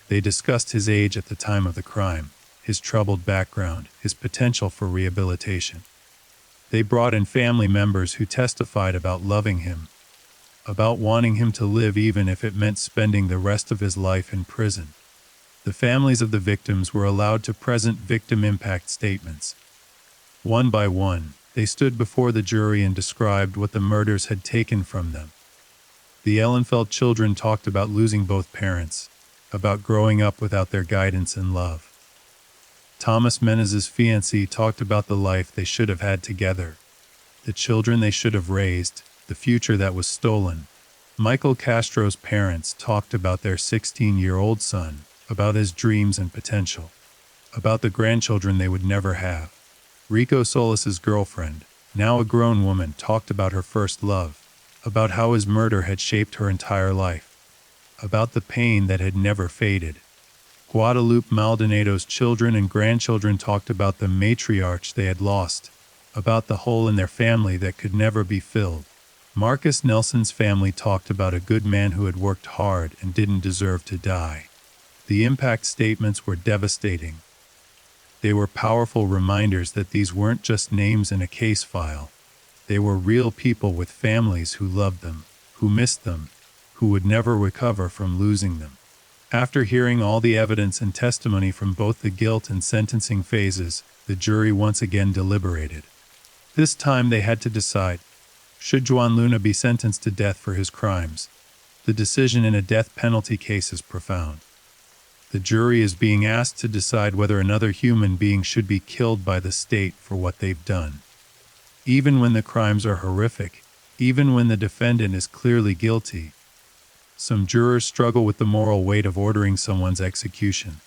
They discussed his age at the time of the crime, his troubled background, his potential for rehabilitation. They brought in family members who testified about loving him, about wanting him to live even if it meant spending the rest of his life in prison. The families of the victims were allowed to present victim impact statements. One by one, they stood before the jury and described what the murders had taken from them. The Ellenfelt children talked about losing both parents, about growing up without their guidance and love. Thomas Menes's fiancée talked about the life they should have had together, the children they should have raised, the future that was stolen. Michael Castro's parents talked about their 16-year-old son, about his dreams and potential, about the grandchildren they would never have. Rico Solis's girlfriend, now a grown woman, talked about her first love, about how his murder had shaped her entire life, about the pain that had never faded. Guadalupe Maldonado's children and grandchildren talked about the matriarch they had lost, about the hole in their family that could never be filled. Marcus Nelson's family talked about a good man who had worked hard and didn't deserve to die. The impact statements were devastating. They were powerful reminders that these weren't just names in a case file. They were real people with families who loved them, who missed them, who would never recover from losing them. After hearing all the evidence and testimony from both the guilt and sentencing phases, the jury once again deliberated. This time they had to decide, should Juan Luna be sentenced to death for his crimes? The decision in a death penalty case is profound. The jury is being asked to decide whether another human being should be killed by the state for what they've done. Even when the crimes are horrific, even when the defendant is clearly guilty, some jurors struggle with the moral weight of ordering someone's execution.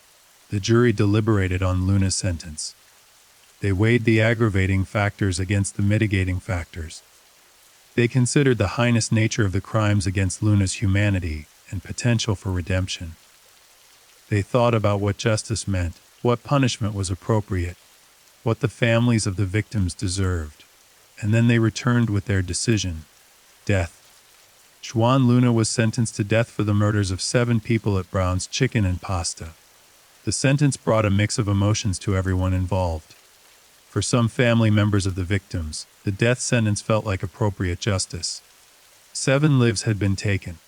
The jury deliberated on Luna's sentence. They weighed the aggravating factors against the mitigating factors. They considered the heinous nature of the crimes against Luna's humanity and potential for redemption. They thought about what justice meant, what punishment was appropriate, what the families of the victims deserved, and then they returned with their decision: death. Juan Luna was sentenced to death for the murders of 7 people at Brown's Chicken and Pasta. The sentence brought a mix of emotions to everyone involved. For some family members of the victims, the death sentence felt like appropriate justice. 7 lives had been taken,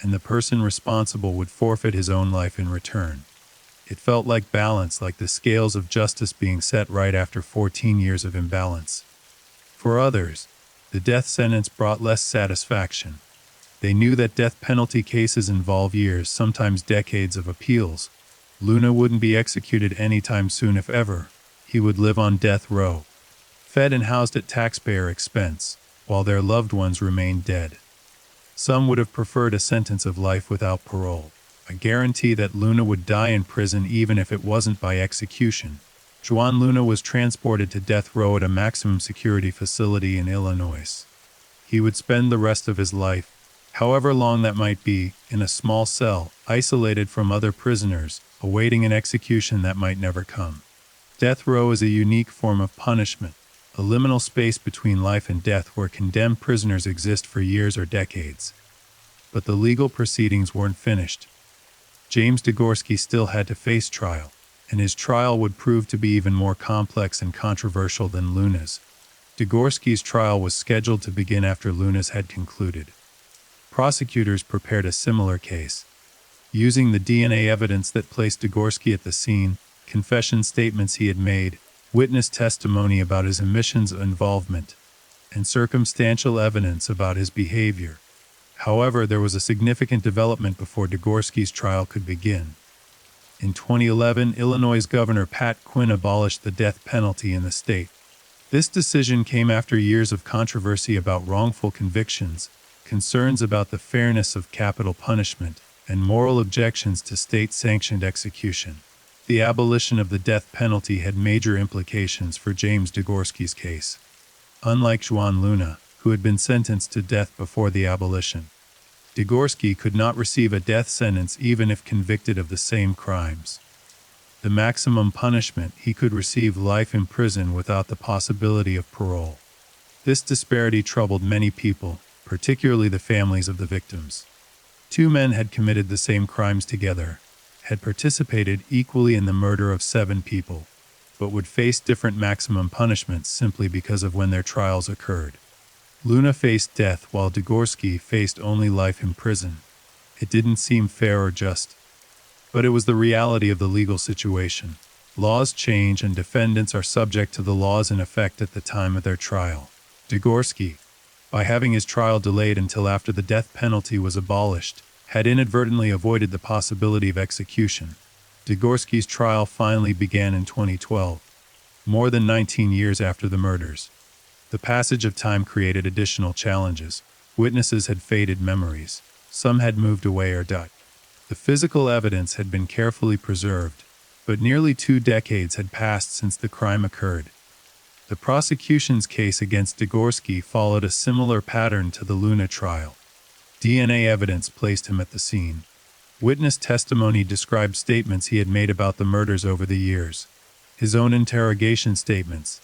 and the person responsible would forfeit his own life in return. It felt like balance, like the scales of justice being set right after 14 years of imbalance. For others, the death sentence brought less satisfaction. They knew that death penalty cases involve years, sometimes decades of appeals. Luna wouldn't be executed anytime soon, if ever. He would live on death row, fed and housed at taxpayer expense, while their loved ones remained dead. Some would have preferred a sentence of life without parole, a guarantee that Luna would die in prison even if it wasn't by execution. Juan Luna was transported to death row at a maximum security facility in Illinois. He would spend the rest of his life, however long that might be, in a small cell, isolated from other prisoners, awaiting an execution that might never come. Death row is a unique form of punishment, a liminal space between life and death where condemned prisoners exist for years or decades. But the legal proceedings weren't finished. James Degorski still had to face trial, and his trial would prove to be even more complex and controversial than Luna's. Degorski's trial was scheduled to begin after Luna's had concluded. Prosecutors prepared a similar case, using the DNA evidence that placed Degorski at the scene, confession statements he had made, witness testimony about his admissions of involvement, and circumstantial evidence about his behavior. However, there was a significant development before Degorski's trial could begin. In 2011, Illinois Governor Pat Quinn abolished the death penalty in the state. This decision came after years of controversy about wrongful convictions, concerns about the fairness of capital punishment, and moral objections to state-sanctioned execution. The abolition of the death penalty had major implications for James Degorski's case. Unlike Juan Luna, who had been sentenced to death before the abolition, Degorski could not receive a death sentence even if convicted of the same crimes. The maximum punishment, he could receive life in prison without the possibility of parole. This disparity troubled many people, particularly the families of the victims. 2 men had committed the same crimes together, had participated equally in the murder of 7 people, but would face different maximum punishments simply because of when their trials occurred. Luna faced death while Degorski faced only life in prison. It didn't seem fair or just, but it was the reality of the legal situation. Laws change and defendants are subject to the laws in effect at the time of their trial. Degorski, by having his trial delayed until after the death penalty was abolished, had inadvertently avoided the possibility of execution. Degorski's trial finally began in 2012, more than 19 years after the murders. The passage of time created additional challenges. Witnesses had faded memories. Some had moved away or died. The physical evidence had been carefully preserved, but nearly 2 decades had passed since the crime occurred. The prosecution's case against Degorski followed a similar pattern to the Luna trial. DNA evidence placed him at the scene. Witness testimony described statements he had made about the murders over the years. His own interrogation statements,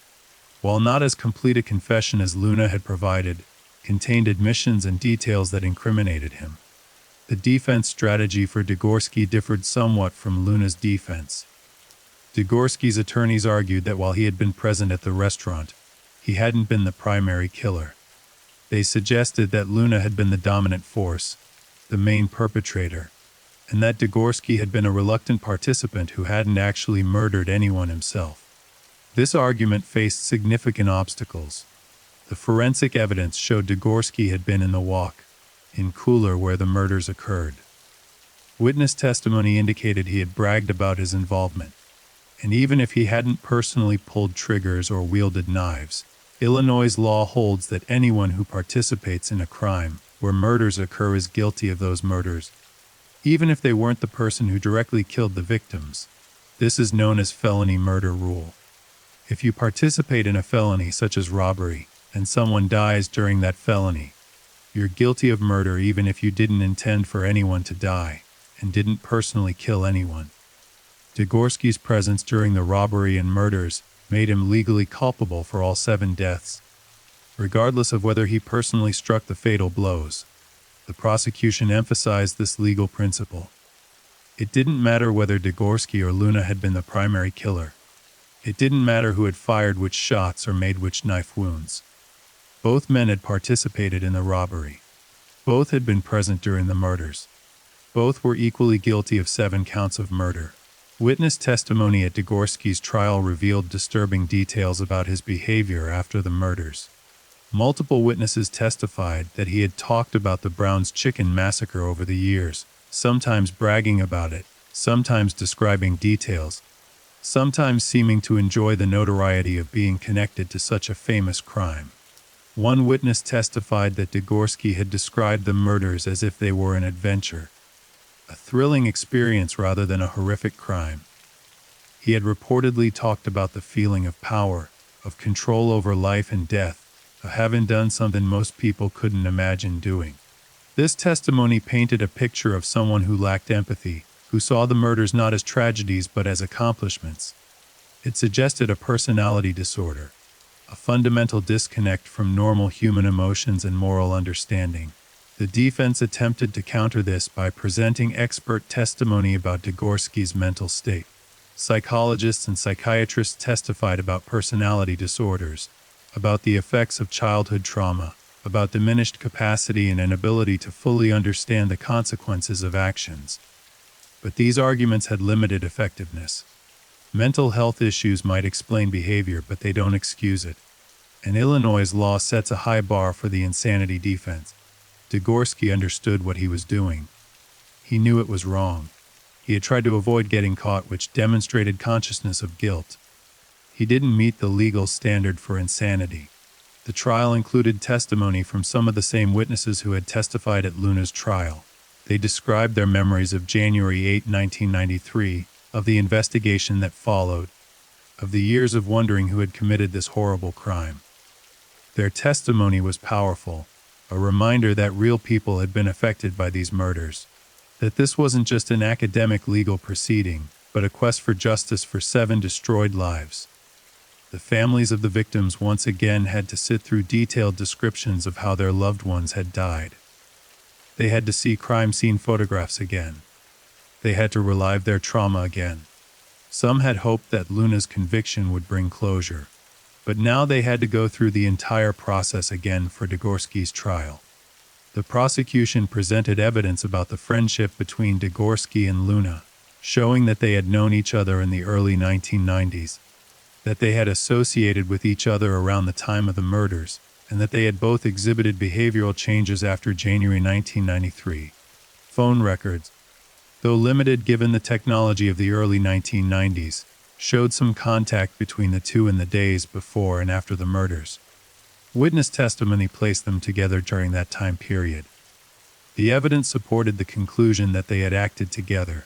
while not as complete a confession as Luna had provided, contained admissions and details that incriminated him. The defense strategy for Degorski differed somewhat from Luna's defense. Degorski's attorneys argued that while he had been present at the restaurant, he hadn't been the primary killer. They suggested that Luna had been the dominant force, the main perpetrator, and that Degorski had been a reluctant participant who hadn't actually murdered anyone himself. This argument faced significant obstacles. The forensic evidence showed Degorski had been in the walk, in cooler where the murders occurred. Witness testimony indicated he had bragged about his involvement, and even if he hadn't personally pulled triggers or wielded knives, Illinois' law holds that anyone who participates in a crime where murders occur is guilty of those murders, even if they weren't the person who directly killed the victims. This is known as felony murder rule. If you participate in a felony such as robbery, and someone dies during that felony, you're guilty of murder even if you didn't intend for anyone to die, and didn't personally kill anyone. Degorski's presence during the robbery and murders made him legally culpable for all 7 deaths, regardless of whether he personally struck the fatal blows. The prosecution emphasized this legal principle. It didn't matter whether Degorski or Luna had been the primary killer. It didn't matter who had fired which shots or made which knife wounds. Both men had participated in the robbery. Both had been present during the murders. Both were equally guilty of 7 counts of murder. Witness testimony at Degorski's trial revealed disturbing details about his behavior after the murders. Multiple witnesses testified that he had talked about the Brown's Chicken massacre over the years, sometimes bragging about it, sometimes describing details, sometimes seeming to enjoy the notoriety of being connected to such a famous crime. One witness testified that Degorski had described the murders as if they were an adventure, a thrilling experience rather than a horrific crime. He had reportedly talked about the feeling of power, of control over life and death, of having done something most people couldn't imagine doing. This testimony painted a picture of someone who lacked empathy, who saw the murders not as tragedies but as accomplishments. It suggested a personality disorder, a fundamental disconnect from normal human emotions and moral understanding. The defense attempted to counter this by presenting expert testimony about Degorski's mental state. Psychologists and psychiatrists testified about personality disorders, about the effects of childhood trauma, about diminished capacity and inability to fully understand the consequences of actions. But these arguments had limited effectiveness. Mental health issues might explain behavior, but they don't excuse it. And Illinois' law sets a high bar for the insanity defense. Degorski understood what he was doing. He knew it was wrong. He had tried to avoid getting caught, which demonstrated consciousness of guilt. He didn't meet the legal standard for insanity. The trial included testimony from some of the same witnesses who had testified at Luna's trial. They described their memories of January 8, 1993, of the investigation that followed, of the years of wondering who had committed this horrible crime. Their testimony was powerful, a reminder that real people had been affected by these murders, that this wasn't just an academic legal proceeding, but a quest for justice for 7 destroyed lives. The families of the victims once again had to sit through detailed descriptions of how their loved ones had died. They had to see crime scene photographs again. They had to relive their trauma again. Some had hoped that Luna's conviction would bring closure, but now they had to go through the entire process again for Degorski's trial. The prosecution presented evidence about the friendship between Degorski and Luna, showing that they had known each other in the early 1990s, that they had associated with each other around the time of the murders, and that they had both exhibited behavioral changes after January 1993. Phone records, though limited given the technology of the early 1990s, showed some contact between the two in the days before and after the murders. Witness testimony placed them together during that time period. The evidence supported the conclusion that they had acted together,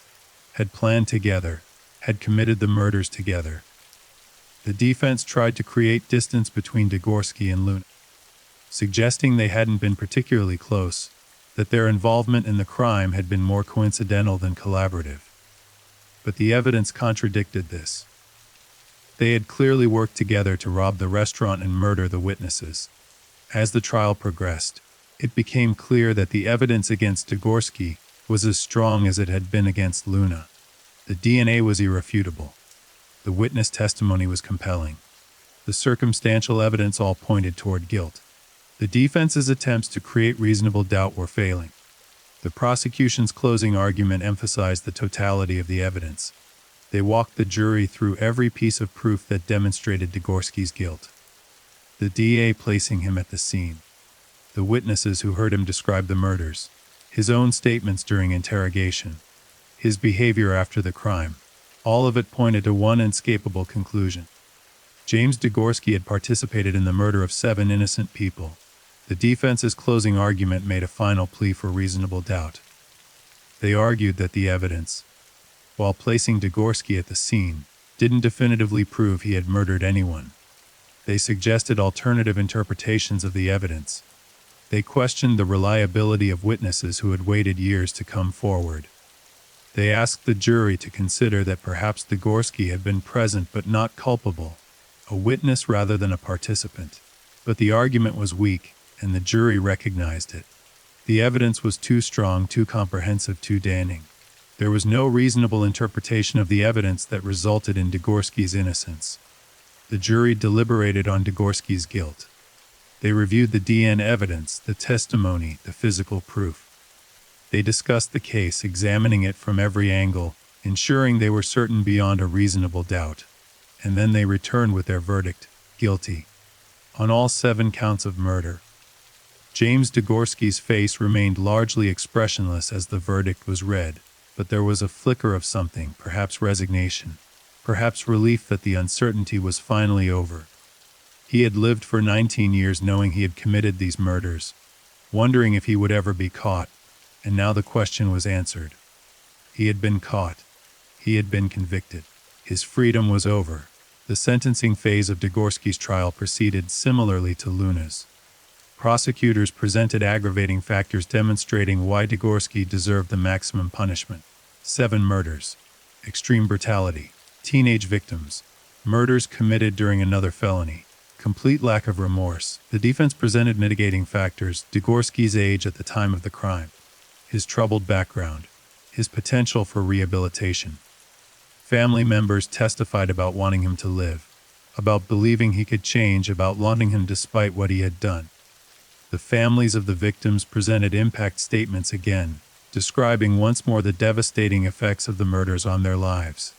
had planned together, had committed the murders together. The defense tried to create distance between Degorski and Luna, suggesting they hadn't been particularly close, that their involvement in the crime had been more coincidental than collaborative. But the evidence contradicted this. They had clearly worked together to rob the restaurant and murder the witnesses. As the trial progressed, it became clear that the evidence against Degorski was as strong as it had been against Luna. The DNA was irrefutable. The witness testimony was compelling. The circumstantial evidence all pointed toward guilt. The defense's attempts to create reasonable doubt were failing. The prosecution's closing argument emphasized the totality of the evidence. They walked the jury through every piece of proof that demonstrated Degorski's guilt. The DA placing him at the scene, the witnesses who heard him describe the murders, his own statements during interrogation, his behavior after the crime, all of it pointed to one inescapable conclusion. James Degorski had participated in the murder of 7 innocent people. The defense's closing argument made a final plea for reasonable doubt. They argued that the evidence, while placing Degorski at the scene, didn't definitively prove he had murdered anyone. They suggested alternative interpretations of the evidence. They questioned the reliability of witnesses who had waited years to come forward. They asked the jury to consider that perhaps Degorski had been present but not culpable, a witness rather than a participant. But the argument was weak, and the jury recognized it. The evidence was too strong, too comprehensive, too damning. There was no reasonable interpretation of the evidence that resulted in Degorski's innocence. The jury deliberated on Degorski's guilt. They reviewed the DNA evidence, the testimony, the physical proof. They discussed the case, examining it from every angle, ensuring they were certain beyond a reasonable doubt. And then they returned with their verdict, guilty, on all 7 counts of murder. James Degorski's face remained largely expressionless as the verdict was read, but there was a flicker of something, perhaps resignation, perhaps relief that the uncertainty was finally over. He had lived for 19 years knowing he had committed these murders, wondering if he would ever be caught, and now the question was answered. He had been caught. He had been convicted. His freedom was over. The sentencing phase of Degorski's trial proceeded similarly to Luna's. Prosecutors presented aggravating factors demonstrating why Degorski deserved the maximum punishment. 7 murders, extreme brutality, teenage victims, murders committed during another felony, complete lack of remorse. The defense presented mitigating factors: Degorski's age at the time of the crime, his troubled background, his potential for rehabilitation. Family members testified about wanting him to live, about believing he could change, about wanting him despite what he had done. The families of the victims presented impact statements again, describing once more the devastating effects of the murders on their lives.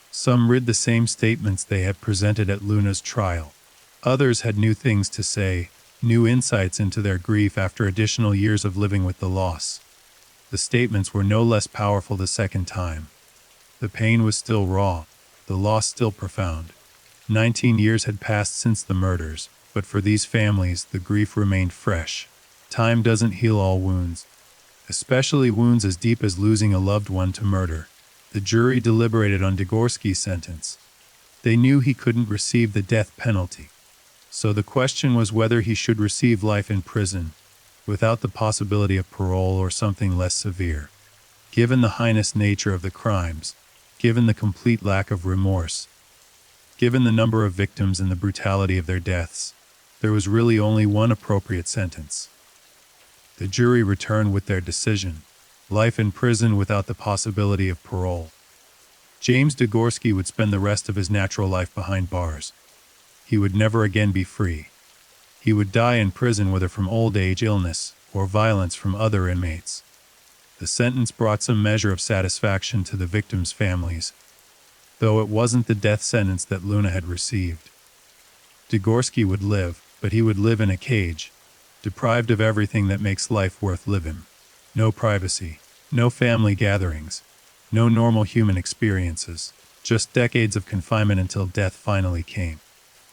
Some read the same statements they had presented at Luna's trial. Others had new things to say, new insights into their grief after additional years of living with the loss. The statements were no less powerful the second time. The pain was still raw, the loss still profound. 19 years had passed since the murders, but for these families, the grief remained fresh. Time doesn't heal all wounds, especially wounds as deep as losing a loved one to murder. The jury deliberated on Degorski's sentence. They knew he couldn't receive the death penalty, so the question was whether he should receive life in prison, without the possibility of parole or something less severe. Given the heinous nature of the crimes, given the complete lack of remorse, given the number of victims and the brutality of their deaths, there was really only one appropriate sentence. The jury returned with their decision: life in prison without the possibility of parole. James Degorski would spend the rest of his natural life behind bars. He would never again be free. He would die in prison, whether from old age, illness, or violence from other inmates. The sentence brought some measure of satisfaction to the victims' families, though it wasn't the death sentence that Luna had received. Degorski would live, but he would live in a cage, deprived of everything that makes life worth living. No privacy, no family gatherings, no normal human experiences, just decades of confinement until death finally came.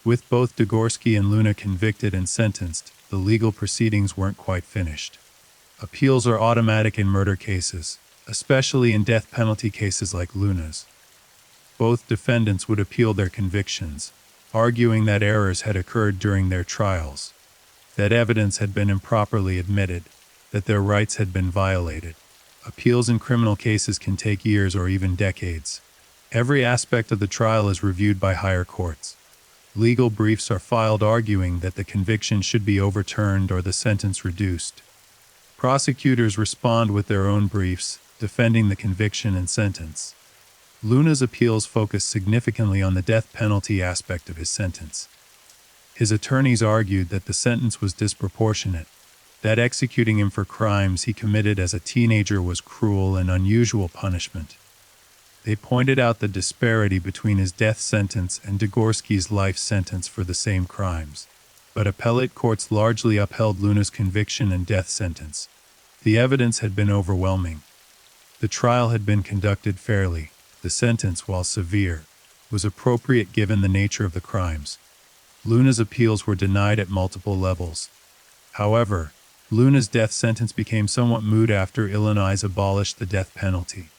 With both Degorski and Luna convicted and sentenced, the legal proceedings weren't quite finished. Appeals are automatic in murder cases, especially in death penalty cases like Luna's. Both defendants would appeal their convictions, arguing that errors had occurred during their trials, that evidence had been improperly admitted, that their rights had been violated. Appeals in criminal cases can take years or even decades. Every aspect of the trial is reviewed by higher courts. Legal briefs are filed arguing that the conviction should be overturned or the sentence reduced. Prosecutors respond with their own briefs, defending the conviction and sentence. Luna's appeals focus significantly on the death penalty aspect of his sentence. His attorneys argued that the sentence was disproportionate, that executing him for crimes he committed as a teenager was cruel and unusual punishment. They pointed out the disparity between his death sentence and Degorski's life sentence for the same crimes. But appellate courts largely upheld Luna's conviction and death sentence. The evidence had been overwhelming. The trial had been conducted fairly. The sentence, while severe, was appropriate given the nature of the crimes. Luna's appeals were denied at multiple levels. However, Luna's death sentence became somewhat moot after Illinois abolished the death penalty.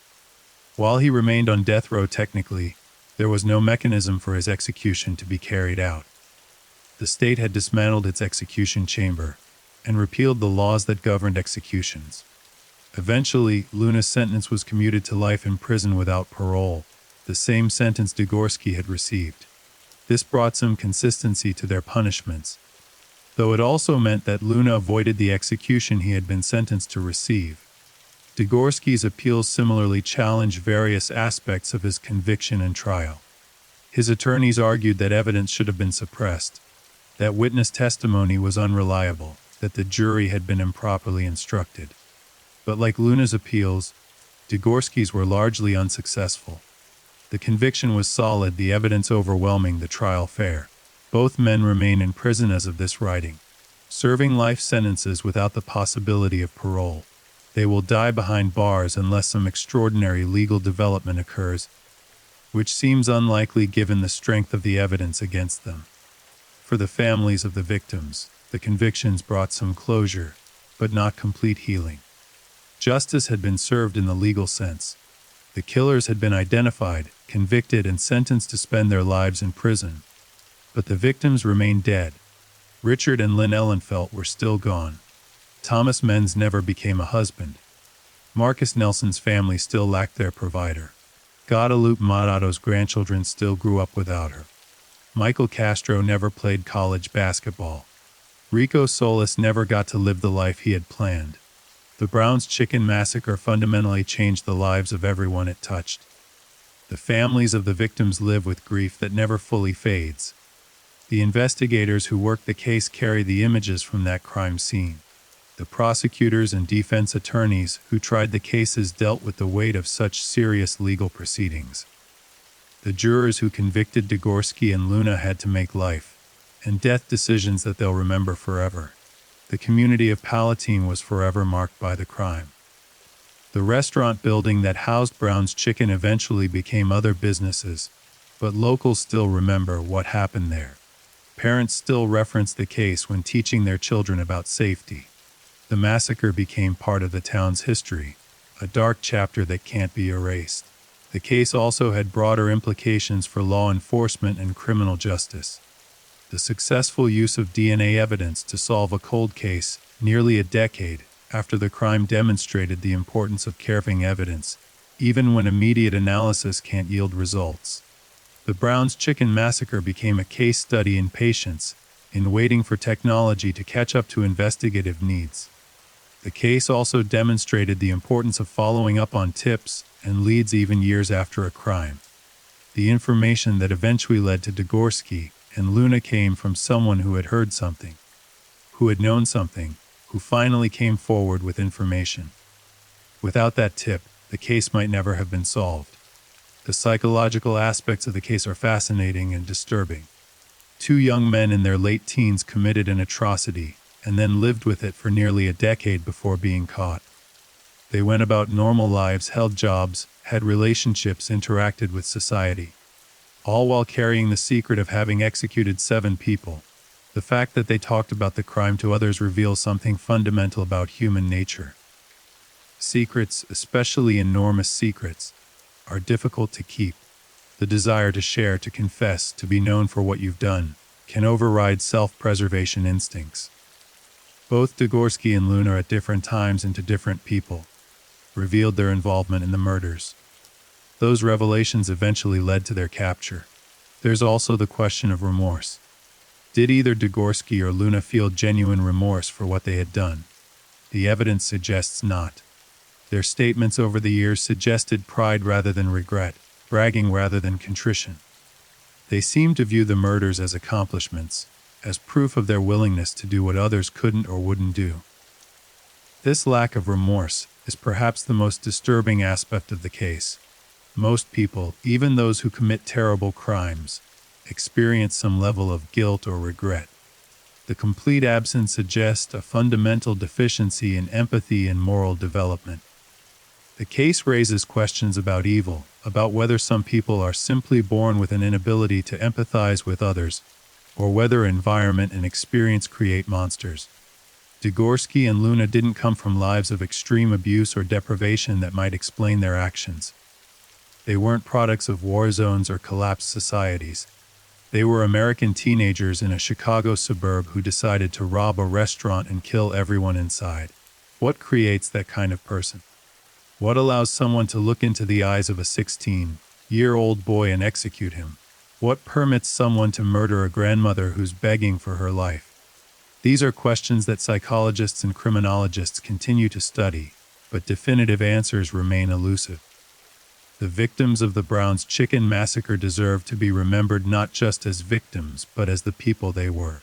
While he remained on death row technically, there was no mechanism for his execution to be carried out. The state had dismantled its execution chamber and repealed the laws that governed executions. Eventually, Luna's sentence was commuted to life in prison without parole, the same sentence Degorski had received. This brought some consistency to their punishments, though it also meant that Luna avoided the execution he had been sentenced to receive. Degorski's appeals similarly challenged various aspects of his conviction and trial. His attorneys argued that evidence should have been suppressed, that witness testimony was unreliable, that the jury had been improperly instructed. But like Luna's appeals, Degorski's were largely unsuccessful. The conviction was solid, the evidence overwhelming, the trial fair. Both men remain in prison as of this writing, serving life sentences without the possibility of parole. They will die behind bars unless some extraordinary legal development occurs, which seems unlikely given the strength of the evidence against them. For the families of the victims, the convictions brought some closure, but not complete healing. Justice had been served in the legal sense. The killers had been identified, convicted, and sentenced to spend their lives in prison. But the victims remained dead. Richard and Lynn Ellenfelt were still gone. Thomas Menz never became a husband. Marcus Nelson's family still lacked their provider. Guadalupe Matado's grandchildren still grew up without her. Michael Castro never played college basketball. Rico Solis never got to live the life he had planned. The Brown's Chicken Massacre fundamentally changed the lives of everyone it touched. The families of the victims live with grief that never fully fades. The investigators who worked the case carry the images from that crime scene. The prosecutors and defense attorneys who tried the cases dealt with the weight of such serious legal proceedings. The jurors who convicted Degorski and Luna had to make life and death decisions that they'll remember forever. The community of Palatine was forever marked by the crime. The restaurant building that housed Brown's Chicken eventually became other businesses, but locals still remember what happened there. Parents still reference the case when teaching their children about safety. The massacre became part of the town's history, a dark chapter that can't be erased. The case also had broader implications for law enforcement and criminal justice. The successful use of DNA evidence to solve a cold case, nearly a decade after the crime, demonstrated the importance of carrying evidence, even when immediate analysis can't yield results. The Brown's Chicken Massacre became a case study in patience, in waiting for technology to catch up to investigative needs. The case also demonstrated the importance of following up on tips and leads even years after a crime. The information that eventually led to Degorski and Luna came from someone who had heard something, who had known something, who finally came forward with information. Without that tip, the case might never have been solved. The psychological aspects of the case are fascinating and disturbing. Two young men in their late teens committed an atrocity and then lived with it for nearly a decade before being caught. They went about normal lives, held jobs, had relationships, interacted with society, all while carrying the secret of having executed 7 people. The fact that they talked about the crime to others reveals something fundamental about human nature. Secrets, especially enormous secrets, are difficult to keep. The desire to share, to confess, to be known for what you've done, can override self-preservation instincts. Both Degorski and Luna at different times and to different people revealed their involvement in the murders. Those revelations eventually led to their capture. There's also the question of remorse. Did either Degorski or Luna feel genuine remorse for what they had done? The evidence suggests not. Their statements over the years suggested pride rather than regret, bragging rather than contrition. They seemed to view the murders as accomplishments, as proof of their willingness to do what others couldn't or wouldn't do. This lack of remorse is perhaps the most disturbing aspect of the case. Most people, even those who commit terrible crimes, experience some level of guilt or regret. The complete absence suggests a fundamental deficiency in empathy and moral development. The case raises questions about evil, about whether some people are simply born with an inability to empathize with others, or whether environment and experience create monsters. Degorski and Luna didn't come from lives of extreme abuse or deprivation that might explain their actions. They weren't products of war zones or collapsed societies. They were American teenagers in a Chicago suburb who decided to rob a restaurant and kill everyone inside. What creates that kind of person? What allows someone to look into the eyes of a 16-year-old boy and execute him? What permits someone to murder a grandmother who's begging for her life? These are questions that psychologists and criminologists continue to study, but definitive answers remain elusive. The victims of the Brown's Chicken Massacre deserve to be remembered not just as victims, but as the people they were.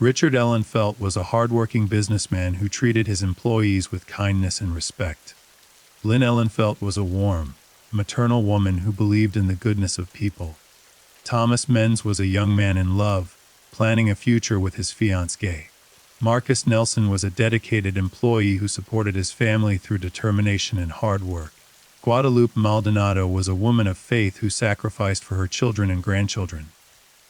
Richard Ellenfelt was a hardworking businessman who treated his employees with kindness and respect. Lynn Ellenfelt was a warm, maternal woman who believed in the goodness of people. Thomas Menz was a young man in love, planning a future with his fiancée. Marcus Nelson was a dedicated employee who supported his family through determination and hard work. Guadalupe Maldonado was a woman of faith who sacrificed for her children and grandchildren.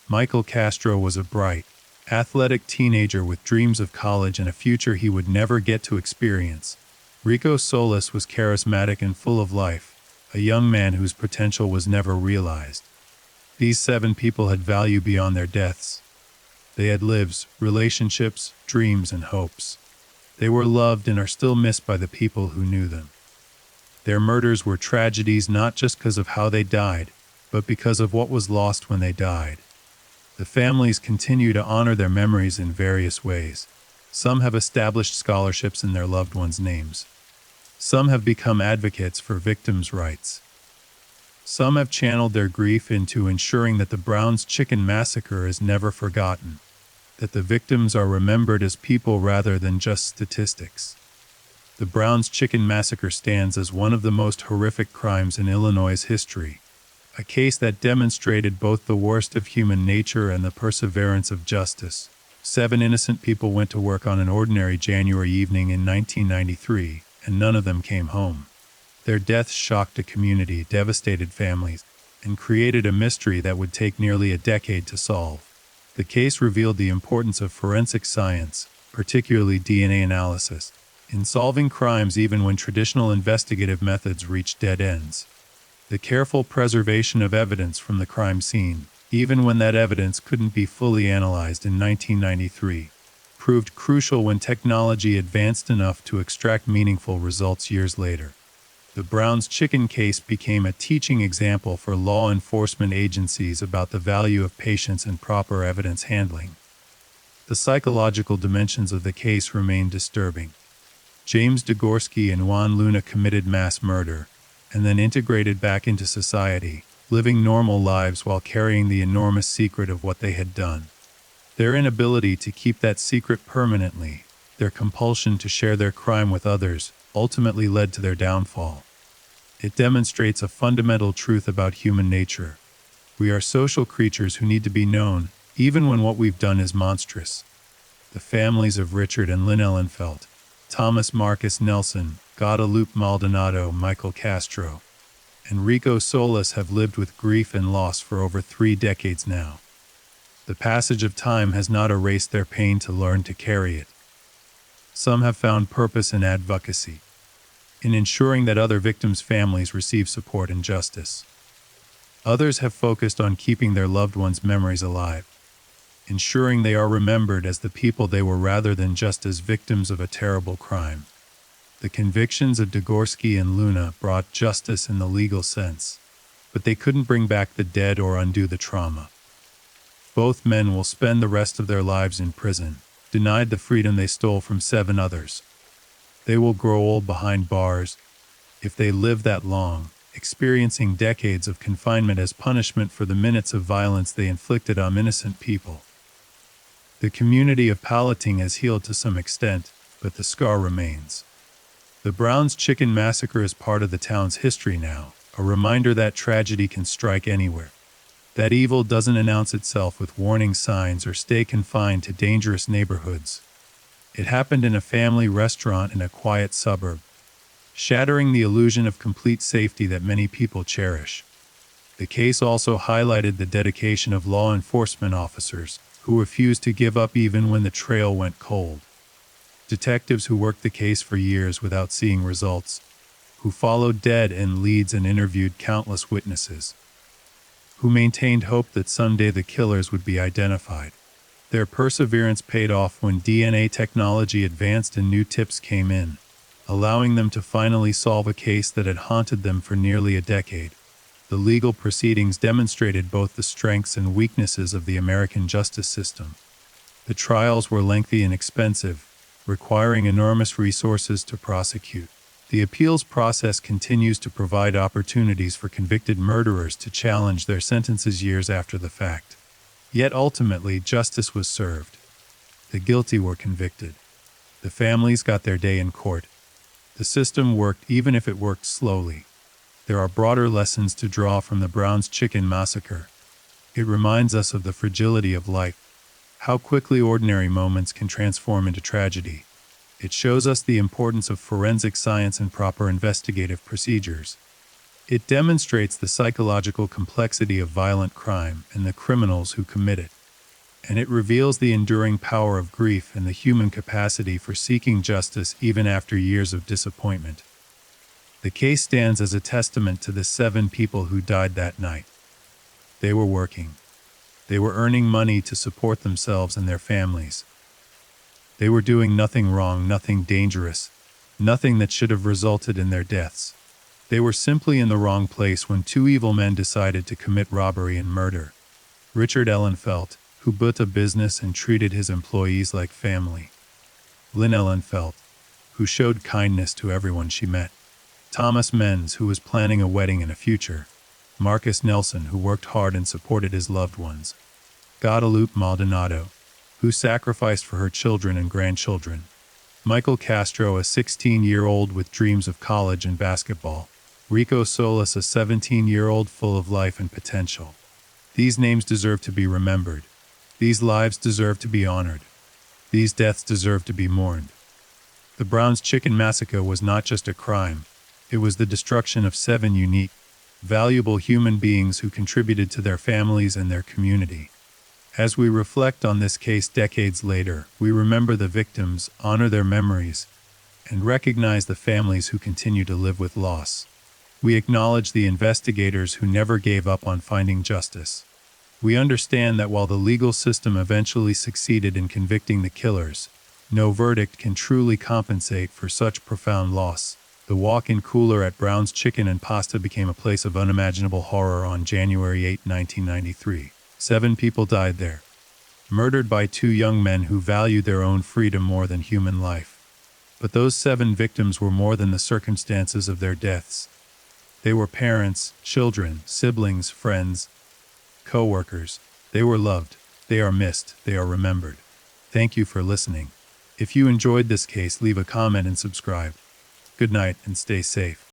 Michael Castro was a bright, athletic teenager with dreams of college and a future he would never get to experience. Rico Solis was charismatic and full of life, a young man whose potential was never realized. These 7 people had value beyond their deaths. They had lives, relationships, dreams, and hopes. They were loved and are still missed by the people who knew them. Their murders were tragedies not just because of how they died, but because of what was lost when they died. The families continue to honor their memories in various ways. Some have established scholarships in their loved ones' names. Some have become advocates for victims' rights. Some have channeled their grief into ensuring that the Brown's Chicken Massacre is never forgotten, that the victims are remembered as people rather than just statistics. The Brown's Chicken Massacre stands as one of the most horrific crimes in Illinois' history, a case that demonstrated both the worst of human nature and the perseverance of justice. 7 innocent people went to work on an ordinary January evening in 1993, and none of them came home. Their deaths shocked a community, devastated families, and created a mystery that would take nearly a decade to solve. The case revealed the importance of forensic science, particularly DNA analysis, in solving crimes even when traditional investigative methods reached dead ends. The careful preservation of evidence from the crime scene, even when that evidence couldn't be fully analyzed in 1993, proved crucial when technology advanced enough to extract meaningful results years later. The Brown's Chicken case became a teaching example for law enforcement agencies about the value of patience and proper evidence handling. The psychological dimensions of the case remain disturbing. James Degorski and Juan Luna committed mass murder, and then integrated back into society, living normal lives while carrying the enormous secret of what they had done. Their inability to keep that secret permanently, their compulsion to share their crime with others, ultimately led to their downfall. It demonstrates a fundamental truth about human nature. We are social creatures who need to be known, even when what we've done is monstrous. The families of Richard and Lynn Ellenfelt, Thomas Marcus Nelson, Guadalupe Maldonado, Michael Castro, and Rico Solis have lived with grief and loss for over 3 decades now. The passage of time has not erased their pain to learn to carry it. Some have found purpose in advocacy, in ensuring that other victims' families receive support and justice. Others have focused on keeping their loved ones' memories alive, ensuring they are remembered as the people they were rather than just as victims of a terrible crime. The convictions of Degorski and Luna brought justice in the legal sense, but they couldn't bring back the dead or undo the trauma. Both men will spend the rest of their lives in prison, denied the freedom they stole from 7 others. They will grow old behind bars, if they live that long, experiencing decades of confinement as punishment for the minutes of violence they inflicted on innocent people. The community of Palatine has healed to some extent, but the scar remains. The Brown's Chicken Massacre is part of the town's history now, a reminder that tragedy can strike anywhere. That evil doesn't announce itself with warning signs or stay confined to dangerous neighborhoods. It happened in a family restaurant in a quiet suburb, shattering the illusion of complete safety that many people cherish. The case also highlighted the dedication of law enforcement officers, who refused to give up even when the trail went cold. Detectives who worked the case for years without seeing results, who followed dead end leads and interviewed countless witnesses, who maintained hope that someday the killers would be identified. Their perseverance paid off when DNA technology advanced and new tips came in, allowing them to finally solve a case that had haunted them for nearly a decade. The legal proceedings demonstrated both the strengths and weaknesses of the American justice system. The trials were lengthy and expensive, requiring enormous resources to prosecute. The appeals process continues to provide opportunities for convicted murderers to challenge their sentences years after the fact. Yet ultimately, justice was served. The guilty were convicted. The families got their day in court. The system worked even if it worked slowly. There are broader lessons to draw from the Brown's Chicken Massacre. It reminds us of the fragility of life, how quickly ordinary moments can transform into tragedy. It shows us the importance of forensic science and proper investigative procedures. It demonstrates the psychological complexity of violent crime and the criminals who commit it. And it reveals the enduring power of grief and the human capacity for seeking justice even after years of disappointment. The case stands as a testament to the 7 people who died that night. They were working. They were earning money to support themselves and their families. They were doing nothing wrong, nothing dangerous, nothing that should have resulted in their deaths. They were simply in the wrong place when 2 evil men decided to commit robbery and murder. Richard Ellenfelt, who built a business and treated his employees like family. Lynn Ellenfelt, who showed kindness to everyone she met. Thomas Menz, who was planning a wedding and a future. Marcus Nelson, who worked hard and supported his loved ones. Guadalupe Maldonado, who sacrificed for her children and grandchildren. Michael Castro, a 16-year-old with dreams of college and basketball. Rico Solis, a 17-year-old full of life and potential. These names deserve to be remembered. These lives deserve to be honored. These deaths deserve to be mourned. The Brown's Chicken Massacre was not just a crime. It was the destruction of 7 unique, valuable human beings who contributed to their families and their community. As we reflect on this case decades later, we remember the victims, honor their memories, and recognize the families who continue to live with loss. We acknowledge the investigators who never gave up on finding justice. We understand that while the legal system eventually succeeded in convicting the killers, no verdict can truly compensate for such profound loss. The walk-in cooler at Brown's Chicken and Pasta became a place of unimaginable horror on January 8, 1993. 7 people died there, murdered by 2 young men who valued their own freedom more than human life. But those 7 victims were more than the circumstances of their deaths. They were parents, children, siblings, friends, co-workers. They were loved. They are missed. They are remembered. Thank you for listening. If you enjoyed this case, leave a comment and subscribe. Good night and stay safe.